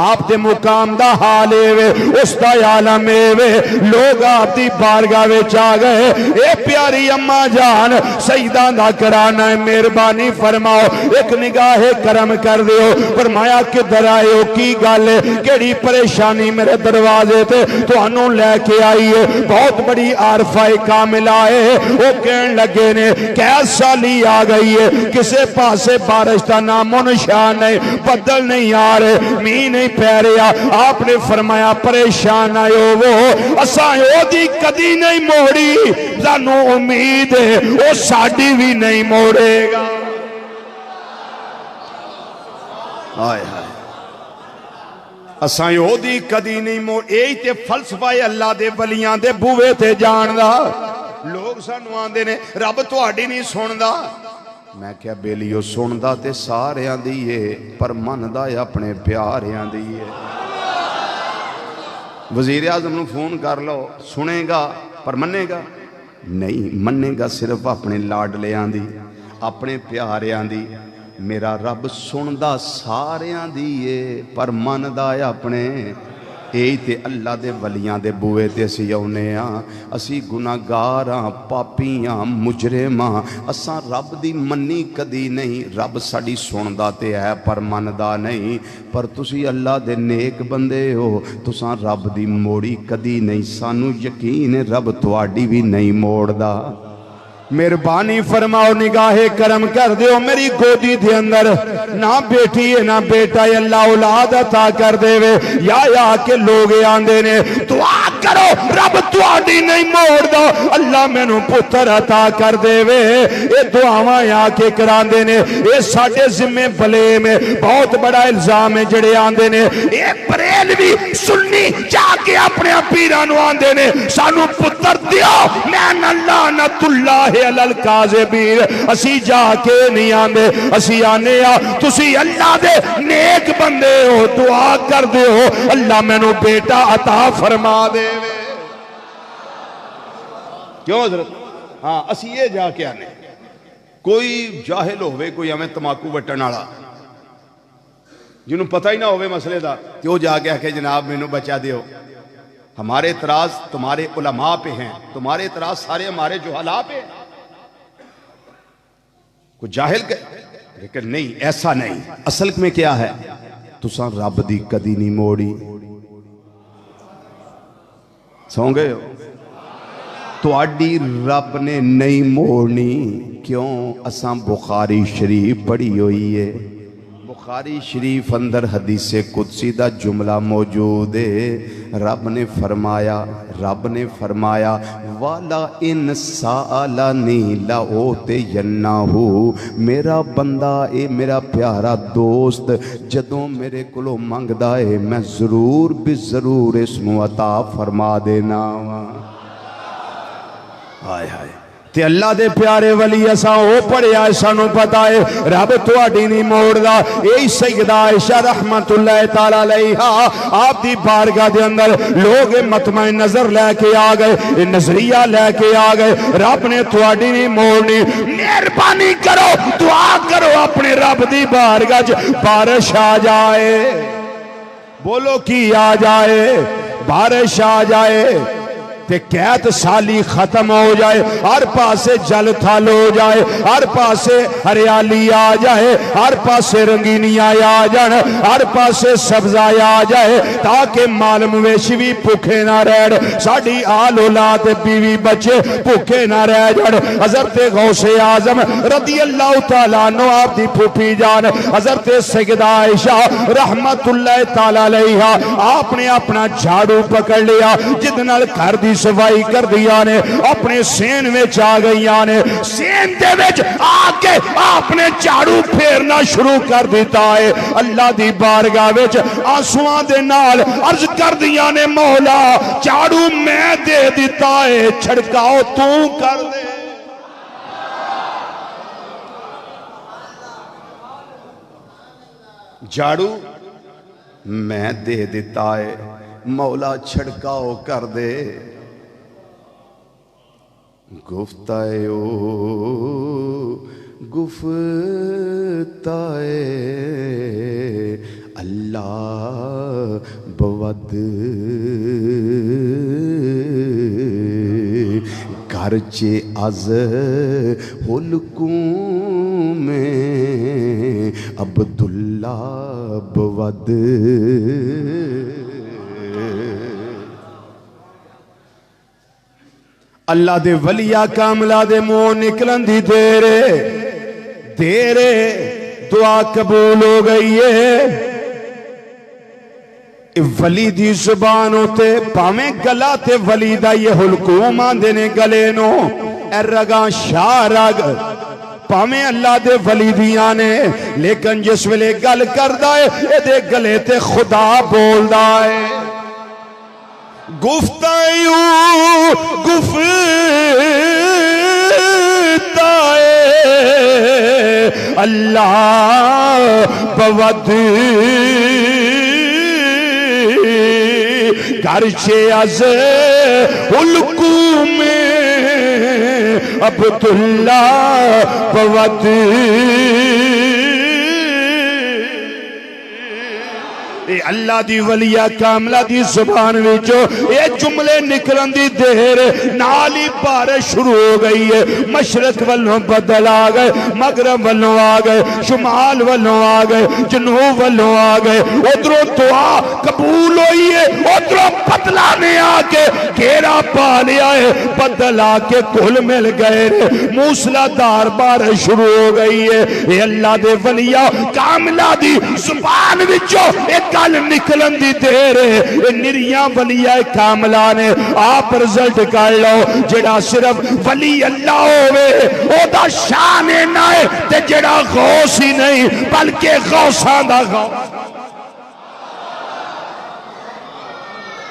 آپ دے مقام دا حالے وے اس دا عالم وے لوگ آپ دی بارگاہ وے چاہ گئے اے پیاری اماں جان سیدہ دا کرانا ہے مہربانی فرماؤ ایک نگاہ کرم کر دیو فرمایا کدھر آئے ہو کی گالے کیڑی پریشانی میرے دروازے تے تو انہوں لے کے آئیے بہت بڑی عارفہ کاملہ ہے وہ کہن لگے نے کیسا لی آ گئی ہے کسے پاسے بارش تا نام و نشان نہیں بدل نہیں آ رہے می نہیں پہ رہا آپ نے فرمایا پریشان آئے وہ اسائیں دی کدی نہیں موڑی زانو امید ہے وہ ساڑی بھی نہیں موڑے گا آئے آئے اسائیں او دی کدی نہیں موڑ ایہی تے فلسفہ اللہ دے ولیاں دے بوے تے جان دا لوگ سانو آندے نے رب تہاڈی نہیں سن دا میں کیا بیلیو سن دا تے سارے آن دیئے پر من دا اپنے پیارے آن دیئے وزیر اعظم نو فون کر لو سنے گا پر منے گا نہیں منے گا صرف اپنے لاڈلے آن دی اپنے پیارے آن دی میرا رب سندہ سارے آن دیئے پر من دا اپنے اے تے اللہ دے ولیاں دے بوئے تے اسی اونے اسی گناہگاراں پاپیاں مجرماں اساں رب دی منی کدی نہیں رب ساڑی سندا تے ہے پر مندا نہیں پر تسی اللہ دے نیک بندے ہو تساں رب دی موڑی کدی نہیں سانو یقین رب تواڈی بھی نہیں موڑ دا مہربانی فرماؤ نگاہ کرم کر دیو میری گودی دے اندر نہ بیٹی ہے نہ بیٹا ہے اللہ اولاد عطا کر دے وے یا کے لوگ آندے نے دعا کر کرو رب تہاڈی نہیں موڑ دو اللہ مینوں پتر عطا کر دے وے اے دعاواں آ کے کراندے نے اے ساڈے ذمے بلے میں بہت بڑا الزام ہے جڑے آندے نے اے بریلوی سنی جا کے اپنے پیراں نوں آندے نے سانو پتر دیو لعن اللہ لعنت اللہ علی الکاذبین اسی جا کے نہیں آندے اسی آنے آ تسی اللہ دے نیک بندے ہو دعا کر دے ہو اللہ مینوں بیٹا عطا فرما دے کیوں حضرت ہاں اسی یہ جا کے آنے کوئی جاہل ہوئے کوئی ہمیں تماکو وٹن والا جنہوں پتہ ہی نہ ہوئے مسئلے دا کیوں جا کے کہ جناب مینوں بچا دیو ہمارے اعتراض تمہارے علماء پہ ہیں تمہارے اعتراض سارے ہمارے جہلاء پہ ہیں کوئی جاہل کہ لیکن نہیں ایسا نہیں اصل میں کیا ہے تساں رب دی کدی نہیں موڑی سو گئے ہو تو آڈی رب نے نہیں موڑنی کیوں اساں بخاری شریف پڑھی ہوئی ہے بخاری شریف اندر حدیث قدسی دا جملہ موجود ہے رب نے فرمایا والا ان سالانی لأوتینہو میرا بندہ اے میرا پیارا دوست جدوں میرے کلو منگدا ہے میں ضرور بضرور اس نو عطا فرما دینا ہائے ہائے تے اللہ دے پیارے ولی اساں او پڑھیا سانو پتہ ہے رب تہاڈی نہیں موڑدا اے سیدہ عائشہ رحمت اللہ تعالی علیہا آپ دی بارگاہ دے اندر لوگ مطمع نظر لے کے آ گئے نظریہ لے کے آ گئے رب نے تہاڈی نہیں موڑنی مہربانی کرو دعا کرو اپنے رب دی بارگاہ وچ بارش آ جائے بولو کی آ جائے بارش آ جائے تے قحط سالی ختم ہو جائے ہر پاسے جل تھل ہو جائے ہر پاسے ہریالی آ جائے ہر پاسے رنگینیاں آ جان ہر پاسے سبزہ آ جائے تاکہ مال مویشی بھی بھوکے نہ رہن ساڈی آل اولاد بیوی بچے بھوکے نہ رہ جان حضرت غوث اعظم رضی اللہ تعالیٰ عنہ آپ دی پھوپھی جان حضرت سیدہ عائشہ رحمت اللہ تعالیٰ علیہا آپ نے اپنا جھاڑو پکڑ لیا جدنال گھر دی صفائی کر دیا نے اپنے سین میں آ گئی نے سین دے وچ آ کے آپ نے جھاڑو پھیرنا شروع کر دیتا ہے اللہ دی بارگاہ وچ آنسواں دے نال عرض کر دیا نے مولا جھاڑو میں دے دیتا ہے چھڑکاؤ تو کر دے جھاڑو میں دے دیتا ہے مولا چھڑکاؤ کر دے گفتائے اللہ بود گرچہ از حلقوں میں عبداللہ بود اللہ دے ولیہ کاملہ دے منہ نکلن دی دیرے دعا قبول ہو گئی ہے ولی دی زبان ہوتے پاویں گلا تے ولی دا یہ حلقوم آندے نے گلے نو اے رگاں شاہ رگ پاویں اللہ دے ولی دیاں نے لیکن جس ویلے گل کردا ہے اے دے گلے تے خدا بولدا ہے گفتائیو اللہ بود گرچہ از حلقوں میں عبداللہ بود اللہ دی ولیہ کاملہ دی زبان وچو یہ جملے نکلن دی دیر نالی بارش شروع ہو گئی ہے مشرق والوں بدل آ گئے مغرب والوں آ گئے شمال والوں آ گئے جنوب والوں آ گئے ادھروں دعا قبول ہوئی ہے ادھروں بدلا نے آ کے گھیرا پا لیا ہے بدل آ کے کل مل گئے موسلا دار بارش شروع ہو گئی ہے یہ اللہ دے ولیہ کاملہ دی زبان وچو ایک گل نکلن دی دیر ہے نریاں ولیاء کاملہ نے آپ رزلٹ کر لو جڑا صرف ولی اللہ ہوئے او دا شان نہ ہے تے جڑا غوث ہی نہیں بلکہ غوثاں دا غوث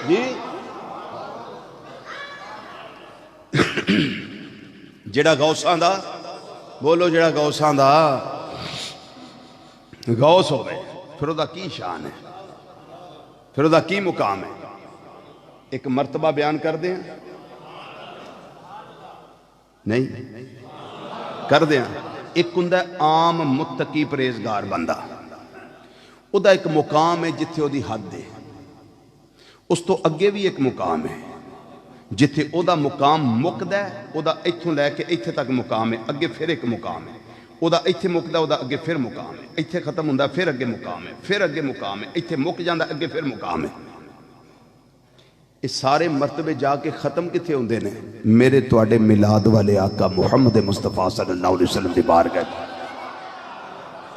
جی جڑا غوثاں دا بولو جڑا غوثاں دا غوث ہوئے پھر وہ دا کی شان ہے پھر وہ دا کی مقام ہے ایک مرتبہ بیان کر دیں نہیں کر دیں ایک ہندہ عام متقی پریزگار بندہ وہ دا ایک مقام ہے جتھے وہ دی حد ہے اس تو اگے بھی ایک مقام ہے جتھے او دا مقام مقدہ ہے او دا ایتھوں لے کے ایتھے تک مقام ہے اگے پھر ایک مقام ہے او دا ایتھے مقدہ او دا اگے پھر مقام ہے ایتھے ختم ہوندہ پھر اگے مقام ہے پھر اگے مقام ہے ایتھے مک جاندہ اگے پھر مقام ہے اس سارے مرتبے جا کے ختم کتھے ہوندے نے میرے تواڈے میلاد والے آقا محمد مصطفیٰ صلی اللہ علیہ وسلم دی بارگاہ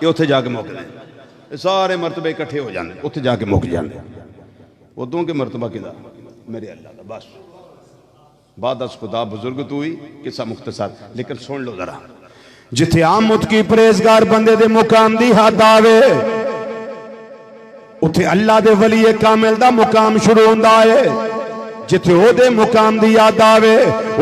یہ اتھے جا کے مک لیں سارے مرتبے اکٹھے ہو جاندے اتھے جا کے مک جاندے ادوں کے مرتبہ کدا میرے اللہ دا بس بعد از خدا بزرگ تو ہوئی قصہ مختصر لیکن سن لو ذرا جتھے عام متقی پریزگار بندے دے مقام دی حد آوے اتھے اللہ دے ولی کامل دا مقام شروع ہوندا ہے جتھے او دے مقام دی یاد آوے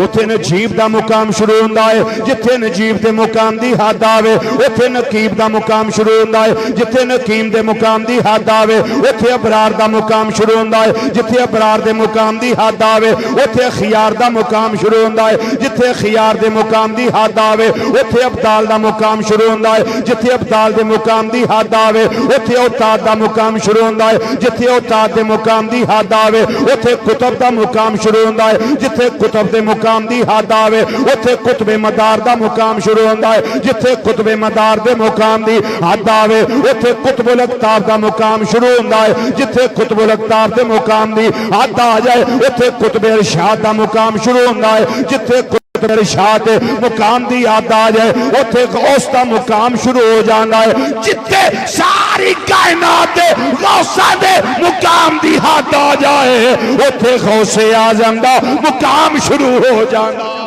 اتھے نجیب دا مقام شروع ہوندا ہے جتھے نجیب دے مقام دی حد آوے اتھے نقیب دا مقام شروع ہوندا ہے جتھے نقیم دے مقام دی حد آوے اتھے ابرار دا مقام شروع ہوندا ہے جتھے ابرار دے مقام دی حد آوے اتھے خیار دا مقام شروع ہوندا ہے جتھے خیار دے مقام دی حد آوے اتھے ابدال دا مقام شروع ہوندا ہے جتھے ابدال دے مقام دی حد آوے اتھے اوتاد دا مقام شروع ہوندا ہے جتھے اوتاد دے مقام دی حد آوے اتھے کتب دا مقام شروع ہوندا ہے جتھے کتب دے مقام دی حد آوے اتھے قطب مدار دا مقام شروع ہوندا ہے جتھے قطب مدار دے مقام دی حد آوے اتھے قطب الاقطاب دا مقام شروع ہوندا ہے جتھے قطب الاقطاب دے مقام دی حد آ جائے اتھے قطب ارشاد دا مقام شروع ہوندا ہے جتھے قطب ارشاد دے مقام دی حد آ جائے اتھے غوث دا مقام شروع ہو جانا ہے جتھے ساری کائنات دے غوثاں دے مقام دی حد آ جائے اتھے غوث اعظم دا مقام شروع ہو جانا ہے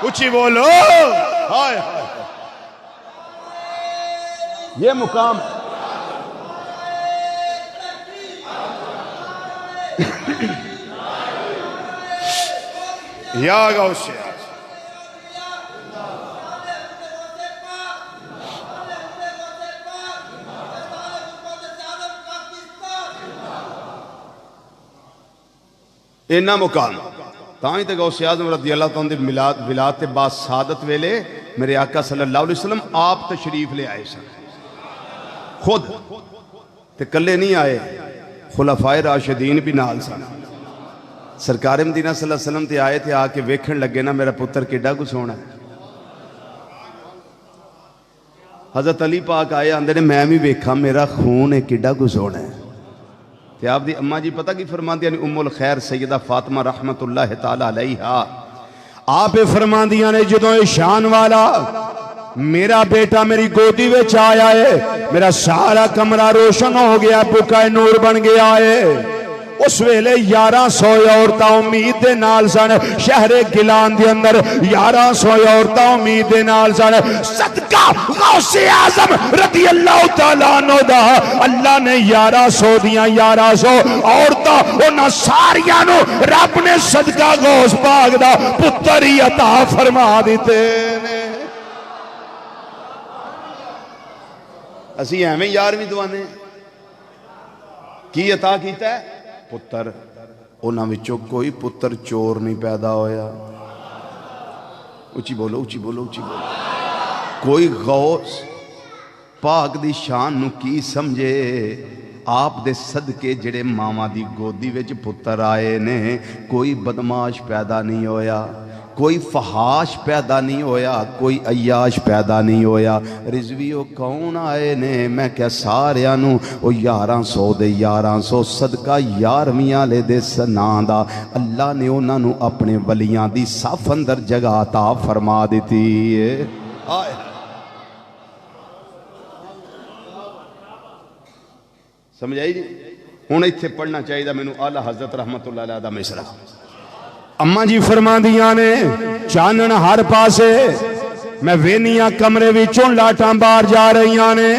اچھی بولو ہائے یہ مقام یا غوث اینا مقام تاں تے غوث اعظم رضی اللہ تعالیٰ دے ولادت بعد سعادت ویلے میرے آقا صلی اللہ علیہ وسلم آپ تشریف لے آئے سن خود تے کلے نہیں آئے خلفائے راشدین بھی نال سن سرکار مدینہ صلی اللہ علیہ وسلم تے آئے تھے آکے ویکھن لگے نا میرا پتر کیڈا کچھ ہونا ہے حضرت علی پاک آئے آندے نے میں بھی ویکھا میرا خون ہے کیڈا کچھ ہونا ہے کہ آپ دی اماں جی پتہ کی فرمان دیا ام الخیر سیدہ فاطمہ رحمت اللہ تعالیٰ علیہا آپ فرمان دیا نے جدوں شان والا میرا بیٹا میری گودی وچ آیا ہے میرا سارا کمرہ روشن ہو گیا بکائے نور بن گیا ہے اس ویلے 1100 عورتاں امید دے نال سن شہر گیلان دے اندر 1100 عورتاں امید دے نال سن صدقہ غوث اعظم رضی اللہ تعالیٰ عنہ دا اللہ نے 1100 دیاں 1100 عورتاں انہاں ساریاں نو رب نے صدقہ غوث پاک دا پتر ہی عطا فرما دیتے نے اسی ہمیں 11ویں دعانے کی عطا کیتا ہے پتر انہاں وچوں کوئی پتر چور نہیں پیدا ہویا اچھی بولو اچھی بولو اچھی بولو کوئی غوث پاک دی شان نو کی سمجھے آپ دے صدقے جڑے ماما دی گودی وچ پتر آئے نے کوئی بدماش پیدا نہیں ہویا کوئی فحاش پیدا نہیں ہویا کوئی عیاش پیدا نہیں ہویا رضویو کون آئے نے میں کیا ساریانو او 1100 دے 1100 صدقہ 11ویں لے دے سنان دا اللہ نے انہاں نو اپنے ولیاں دی صف اندر جگہ عطا فرما دیتی ہے سمجھائی جی؟ ہوں اتنے پڑھنا چاہیے مینوں آلہ حضرت رحمت اللہ علیہ دا مصرع. اما جی فرماندیاں نے چانن ہر پاسے میں وینیاں کمرے وچوں لاٹاں باہر جا رہیاں نے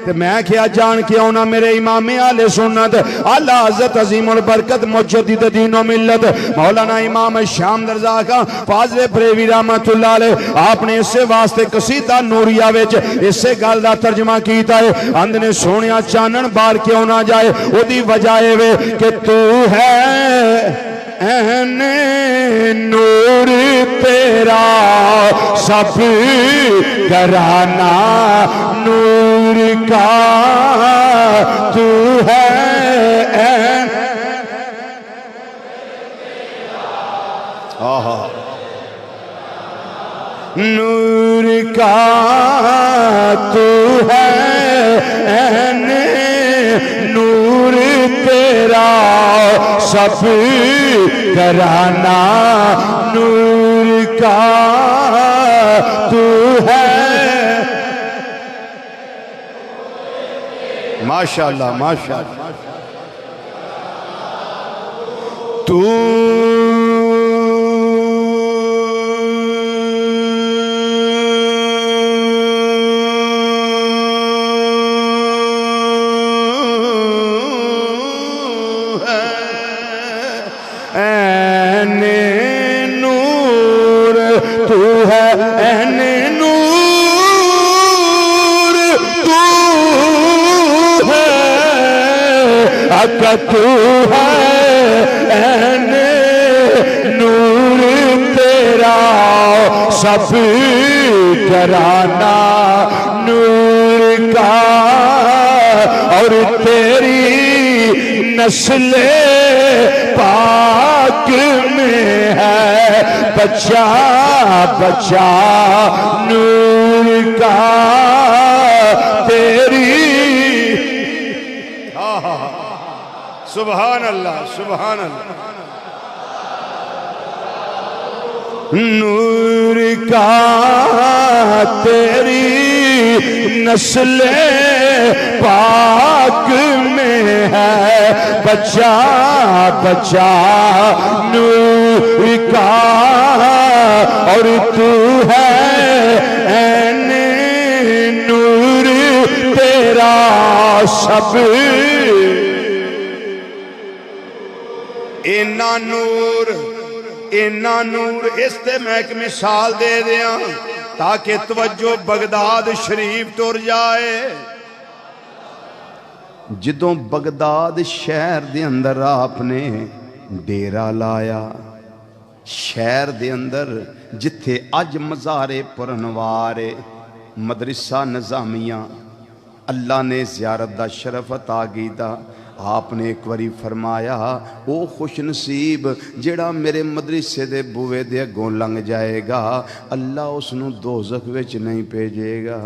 تے میں کیا جان کے آنا میرے امام اہل سنت اعلی حضرت عظیم البرکت مجدد دین و ملت مولانا امام شام رضا کا فاضل بریلوی رحمت اللہ علیہ آپ نے اسے واسطے قصیدہ نوریہ وچ اسے گل دا ترجمہ کیتا ہے اند نے سونیا چانن باہر کیوں نہ جائے او دی وجہ اے کہ تو ہے این نور تیرا سب گھرانہ نور کا تو ہے این نور کا تو ہے این نور تیرا سب گھرانہ نور کا تو ہے. ماشاءاللہ ماشاءاللہ. تو تو ہے این نور تیرا سب گھرانہ نور کا اور تیری نسل پاک میں ہے بچہ بچہ نور کا تیری. سبحان اللہ سبحان اللہ. نور کا تیری نسل پاک میں ہے بچہ بچہ نور کا اور تو ہے این نور تیرا سب. اینا نور اس تے میں ایک مثال دے دیا تاکہ توجہ بغداد شریف ٹر جائے. جدوں بغداد شہر دے اندر آپ نے ڈیرا لایا شہر دے اندر جتھے اج مزارے پرنوارے مدرسہ نظامیہ اللہ نے زیارت دا شرف عطا کیتا. آپ نے ایک واری فرمایا او خوش نصیب جڑا میرے مدرسے دے بوئے دے اگوں لنگ جائے گا اللہ اس نو دوزخ وچ نہیں بھیجے گا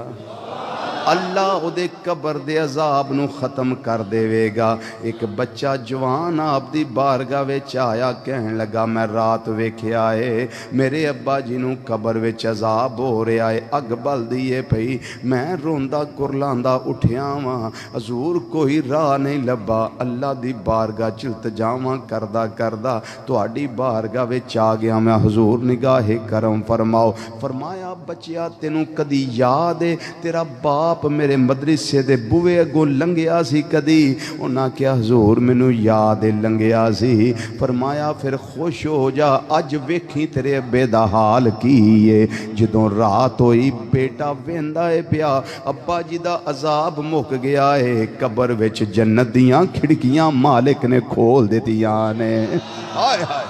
اللہ او دے قبر دے عذاب نو ختم کر دے گا. ایک بچہ جوان آپ دی بارگاہ وچ آیا کہن لگا میں رات ویکھیا اے میرے ابا جی نو قبر وچ عذاب ہو رہا ہے اگ بل دی ہے پئی میں روندا کرلاندا اٹھیا واں حضور کوئی راہ نہیں لبا اللہ دی بارگاہ چ التجاواں کردا کردا تہاڈی بارگاہ وچ آ گیا میں حضور نگاہ کرم فرماؤ. فرمایا بچیا تینوں کدی یاد ہے تیرا باپ میرے مدرسے دے بوئے اگوں لنگیا سی کدی؟ انہاں کیا حضور مینوں یاد لنگیا سی. فرمایا پھر خوش ہو جا اج ویکھی تیرے ابے دا حال کی ہے جدوں رات ہوئی بیٹا ویندا ہے پیا ابا جی دا عذاب مک گیا ہے قبر وچ جنت دیاں کھڑکیاں مالک نے کھول دتیاں نے. ہائے ہائے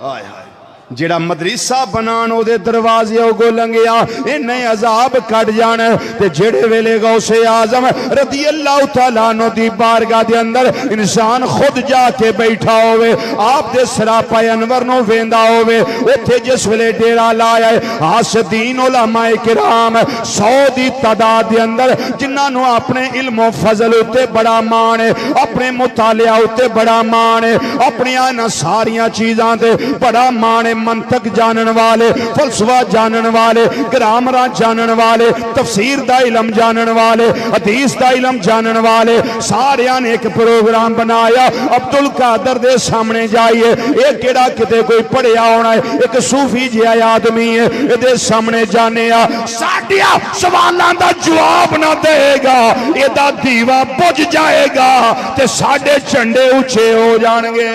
ہائے ہائے جڑا مدرسہ بنانو دے دروازے اگوں لنگیا انہیں عذاب کٹ جانا تے جڑے ویلے غوث اعظم رضی اللہ تعالیٰ عنہ دی بارگاہ دے اندر انسان خود جا کے بیٹھا ہوئے آپ دے سراپا انور نو ویندا ہوئے اوتھے جس ویلے ڈیرا لایا ہے حاسدین علماء کرام 100 دی تعداد دے اندر جنہاں نو اپنے علم و فضل اتے بڑا مان ہے اپنے مطالعہ اتے بڑا مان ہے اپنی ساریاں چیزاں تے بڑا مان ہے منطق جانن والے، فلسفہ جانن والے، گرامر جانن والے، تفسیر دا علم جانن والے، حدیث دا علم جانن والے سارے نے ایک پروگرام بنایا عبد القادر دے سامنے جائیے، ایک کیڑا کتے کوئی پڑھیا ہونا ہے، ایک صوفی جہا آدمی ہے، یہ سامنے جانے ساڈیا سوالاں دا جواب نہ دے گا، یہ دیوا بجھ جائے گا تے ساڈے جھنڈے اونچے ہو جان گے۔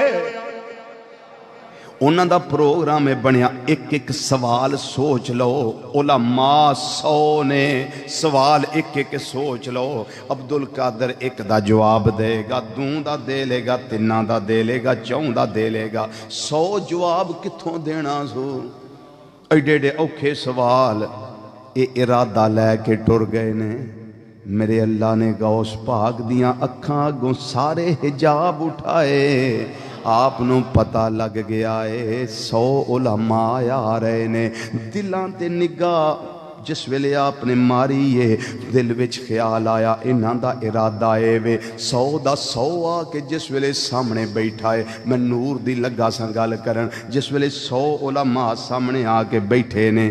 انہاں دا پروگرام بنیا ایک ایک سوال سوچ لو، علماء 100 نے سوال ایک ایک سوچ لو، عبد القادر ایک دا جواب دے گا، دوں دا دے لے گا، تنہ دا دے لے گا، چون دا دے لے گا، 100 جواب کتھوں دینا سو؟ ایڈے ایڈے اوکھے سوال اے ارادہ لے کے ٹر گئے نے۔ میرے اللہ نے غوث پاک دیاں اکھاں اگوں سارے حجاب اٹھائے، آپ نو پتہ لگ گیا ہے 100 علماء آ رہے نے، دلان تے نگاہ جس ویلے آپ نے ماری ہے دل وچ خیال آیا انہاں دا ارادہ ہے وے 100 دا 100 آ کے جس ویلے سامنے بیٹھا ہے، میں نور دی لگا سا گل کرن، جس ویلے 100 علماء سامنے آ کے بیٹھے نے،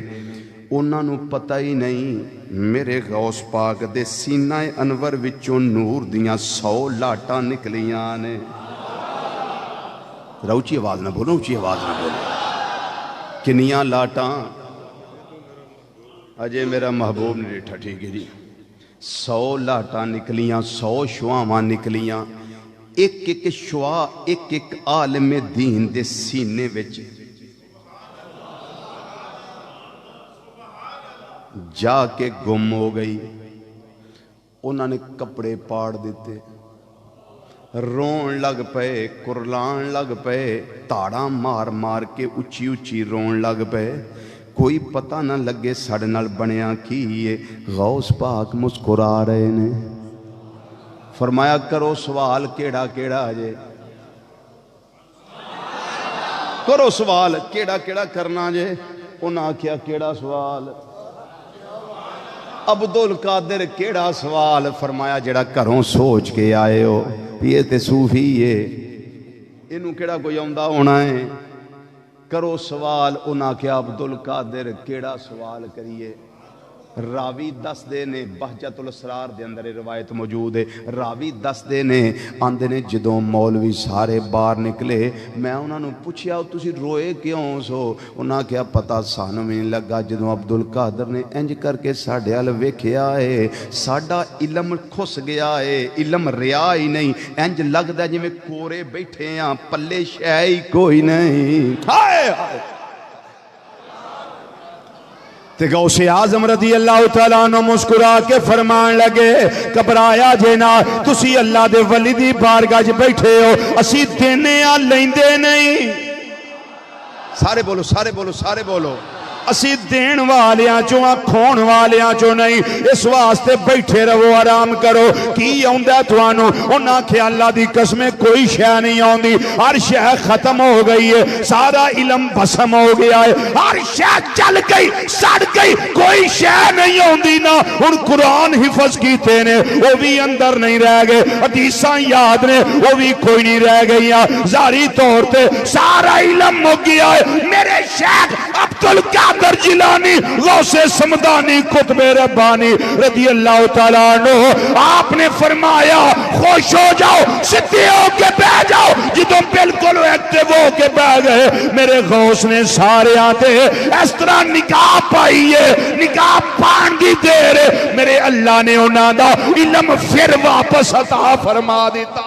انہاں نو پتہ ہی نہیں میرے غوث پاک دے سینہ انور وچوں نور دیاں 100 لاٹاں نکلیاں نے۔ اونچی آواز نہ بولو، اونچی آواز نہ بولو، کنیاں لاٹاں اجے میرا محبوب نے ڈیٹھا، ٹھیک ہے جی، 100 لاٹاں نکلیاں، 100 شعاواں نکلیاں، ایک ایک شعا ایک ایک عالم دین دے سینے وچ جا کے گم ہو گئی۔ انہوں نے کپڑے پاڑ دیتے، رون لگ پے، کرلان لگ پے، تاڑاں مار مار کے اچھی اچھی رون لگ پے، کوئی پتہ نہ لگے ساڑے نال بنیا کی یہ۔ غوث پاک مسکرا رہے نے، فرمایا کرو سوال کیڑا کیڑا جے، کرو سوال کیڑا کیڑا کرنا جے۔ انہاں کیا کیڑا سوال؟ عبد القادر کیڑا سوال؟ فرمایا جڑا گھروں سوچ کے آئے ہو، یہ تے صوفی ہے، انہوں کیڑا کوئی آمدہ ہونا ہے، کرو سوال۔ انہاں کیا عبد القادر کیڑا سوال کریے؟ راوی دس دے نے، بہجت الاسرار دے اندر روایت موجود ہے، راوی دس دے نے آندے نے جدوں مولوی سارے باہر نکلے، میں انہاں نو پوچھیا تسی روئے کیوں سو؟ انہاں کیا پتہ سانوں میں نہیں لگا، جدوں عبد القادر نے انج کر کے ساڈے ال ویکھیا ہے ساڈا علم کھس گیا ہے، علم ریا ہی نہیں، انج لگدا جویں کورے بیٹھے ہاں، پلے شے ہی کوئی نہیں۔ ہائے ہائے! تے غوث اعظم رضی اللہ تعالیٰ عنہ مسکرا کے فرمان لگے گھبرایا جے نہ، تسی اللہ دے ولی دی بارگاہ وچ بیٹھے ہو، اسی دینے آ لیندے نہیں۔ سارے بولو، سارے بولو، سارے بولو، اسی دین والیاں چوں کھون والیاں چوں نہیں، اس واسطے بیٹھے رہو، آرام کرو۔ کی آندا تھانوں؟ انہاں کہ اللہ دی قسم کوئی شے نہیں آندی، ہر شے ختم ہو گئی ہے، سارا علم بسم ہو گیا ہے، ہر شے چل گئی سڑ گئی، کوئی شے نہیں آندی نا۔ ہن قرآن حفظ کیتے نے وہ بھی اندر نہیں رہ گئے، حدیثاں یاد نے وہ بھی کوئی نہیں رہ گئیاں، ظاہری طور تے سارا علم ہو گیا ہے۔ میرے شیخ عبد القادر جیلانی غوث سمدانی قطب ربانی رضی اللہ تعالیٰ عنہ، آپ نے فرمایا خوش ہو جاؤ، سدھے ہو کے بہ جاؤ، جدوں بالکل ایکٹیو ہو کے بہ گئے میرے غوث نے سارے آتے اس طرح نکاح پائی ہے، نکاح پان دی دیر ہے، میرے اللہ نے انہاں دا علم پھر واپس عطا فرما دیتا۔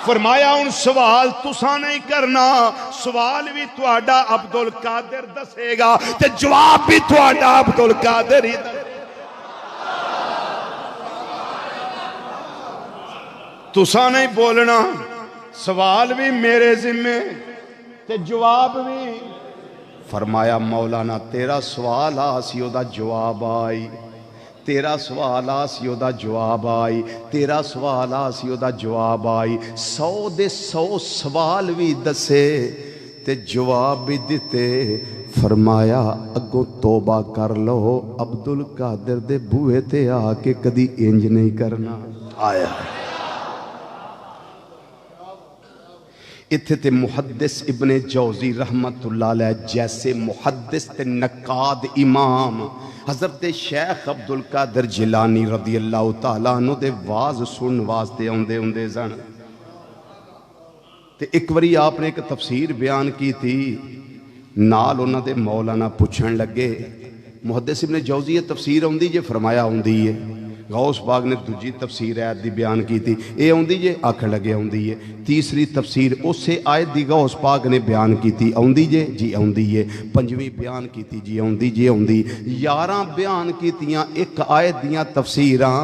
فرمایا ان سوال تساں نہیں کرنا، سوال بھی تہاڈا عبد القادر دسے گا تے جواب بھی تہاڈا عبد القادر ہی دسے گا۔ تساں نہیں بولنا، سوال بھی میرے ذمے تے جواب بھی۔ فرمایا مولانا تیرا سوال آسیو دا جواب آئی، تیرا سوال آسیو دا جواب آئی، تیرا سوال آسیو دا جواب آئی، 100 دے 100 سوال بھی دسے تے جواب بھی دیتے۔ فرمایا اگو توبہ کر لو، عبد القادر دے بوئے تے آ کے کدی انج نہیں کرنا۔ آیا اتھے تے محدث ابن جوزی رحمت اللہ علیہ جیسے محدث تے نقاد امام حضرت شیخ عبدالقادر جیلانی رضی اللہ تعالیٰ عنہ دے واز سن واسطے اوندے سن تے ایک واری آپ نے ایک تفسیر بیان کی تھی نال انہاں دے مولانا پوچھن لگے محدث ابن جوزی یہ تفسیر اوندی جے فرمایا اوندی ہے غوث پاک نے دوجی تفسیر آیت دی بیان کی تھی اے اوندی جے آکھن لگے اوندی ہے تیسری تفسیر اسے آیت دی غوث پاک نے بیان کی تھی اوندی جے جی اوندی ہے پنجویں بیان کی تھی جی اوندی جے اوندی 11 بیان کیتیاں ایک آیت دیاں تفسیراں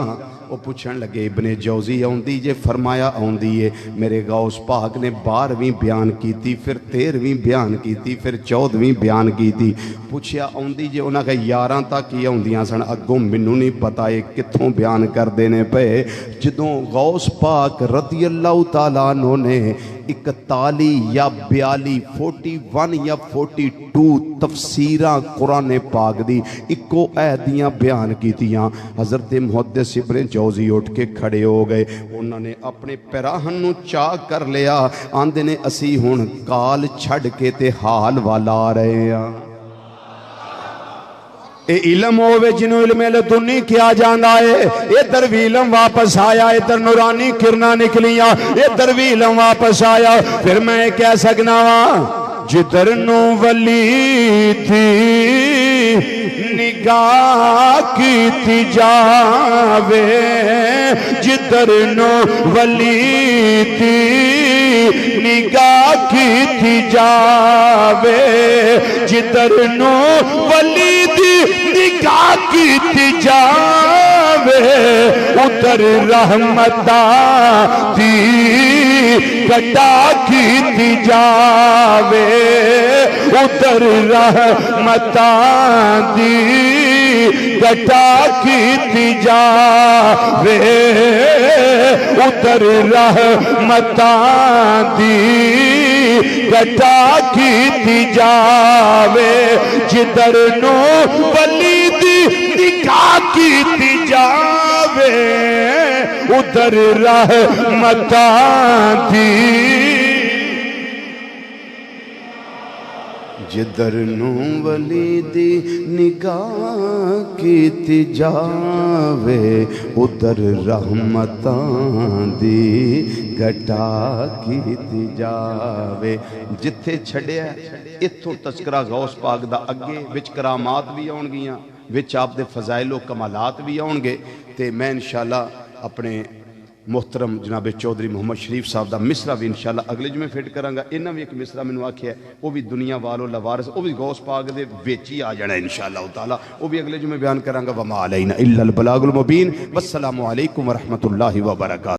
وہ پوچھن لگے ابن جوزی اوندی جے فرمایا اوندی ہے میرے غوث پاک نے 12ویں بیان کی تھی پھر 13ویں بیان کی تھی پھر 14ویں بیان کی تھی پوچھیا اوندی جے انہاں کہ 11 تک ہی اوندیاں سن اگوں مینوں نہیں پتا ہے کتھوں بیان کر دینے پے جدوں غوث پاک رضی اللہ تعالیٰ عنہ نے 41 یا 42 41 یا 42 تفسیراں قرآن پاک دی اکو ایدیاں بیان کیتیاں حضرت محدث ابن جوزی اٹھ کے کھڑے ہو گئے انہوں نے اپنے پیراہن نو چاہ کر لیا آندے نے اسی ہن کال چھڑ کے تے حال والا رہے ہیں اے علم ہوئے جنہوں علم لدنی کیا جانا ہے ادھر بھی علم واپس آیا ادھر نورانی کرنا نکلیاں ادھر بھی علم واپس آیا پھر میں کہہ سکنا جدھر نو ولی تھی نگاہ کی تھی جاوے جدھر نو ولی تھی نگاہ کی تھی جاوے جدھر نو ولی تھی نگاہ کی تھی جاوے ادھر رحمتہ تھی گٹا کی تھی جاوے ادھر رحمتہ دی گٹا کی تھی جاوے ادھر رحمتہ دی گٹا کی تھی جاوے جدھر نو ولی دی نگاہ کی تھی جاوے ادھر رحمتہ دی جدھر نو ولی دی نگاہ کیتی جاوے ادھر رحمتاں دی گٹا کیتی جاوے جتھے چھڑیا اتھوں تذکرہ غوث پاک دا اگے وچ کرامات بھی آن گیاں وچ آپ دے فضائل و کمالات بھی آن گے تے میں انشاءاللہ اپنے محترم جناب چودھری محمد شریف صاحب دا مصرہ بھی انشاءاللہ اگلے جمعے فٹ کرانگا انہاں بھی ایک مصرہ میں آکھیا ہے وہ بھی دنیا والو لوارس وہ بھی غوث پاک دے ویچی آ جانا ہے انشاءاللہ تعالی وہ بھی اگلے جمعے بیان کرانگا وما علینا الا البلاغ المبین والسلام علیکم ورحمۃ اللہ وبرکاتہ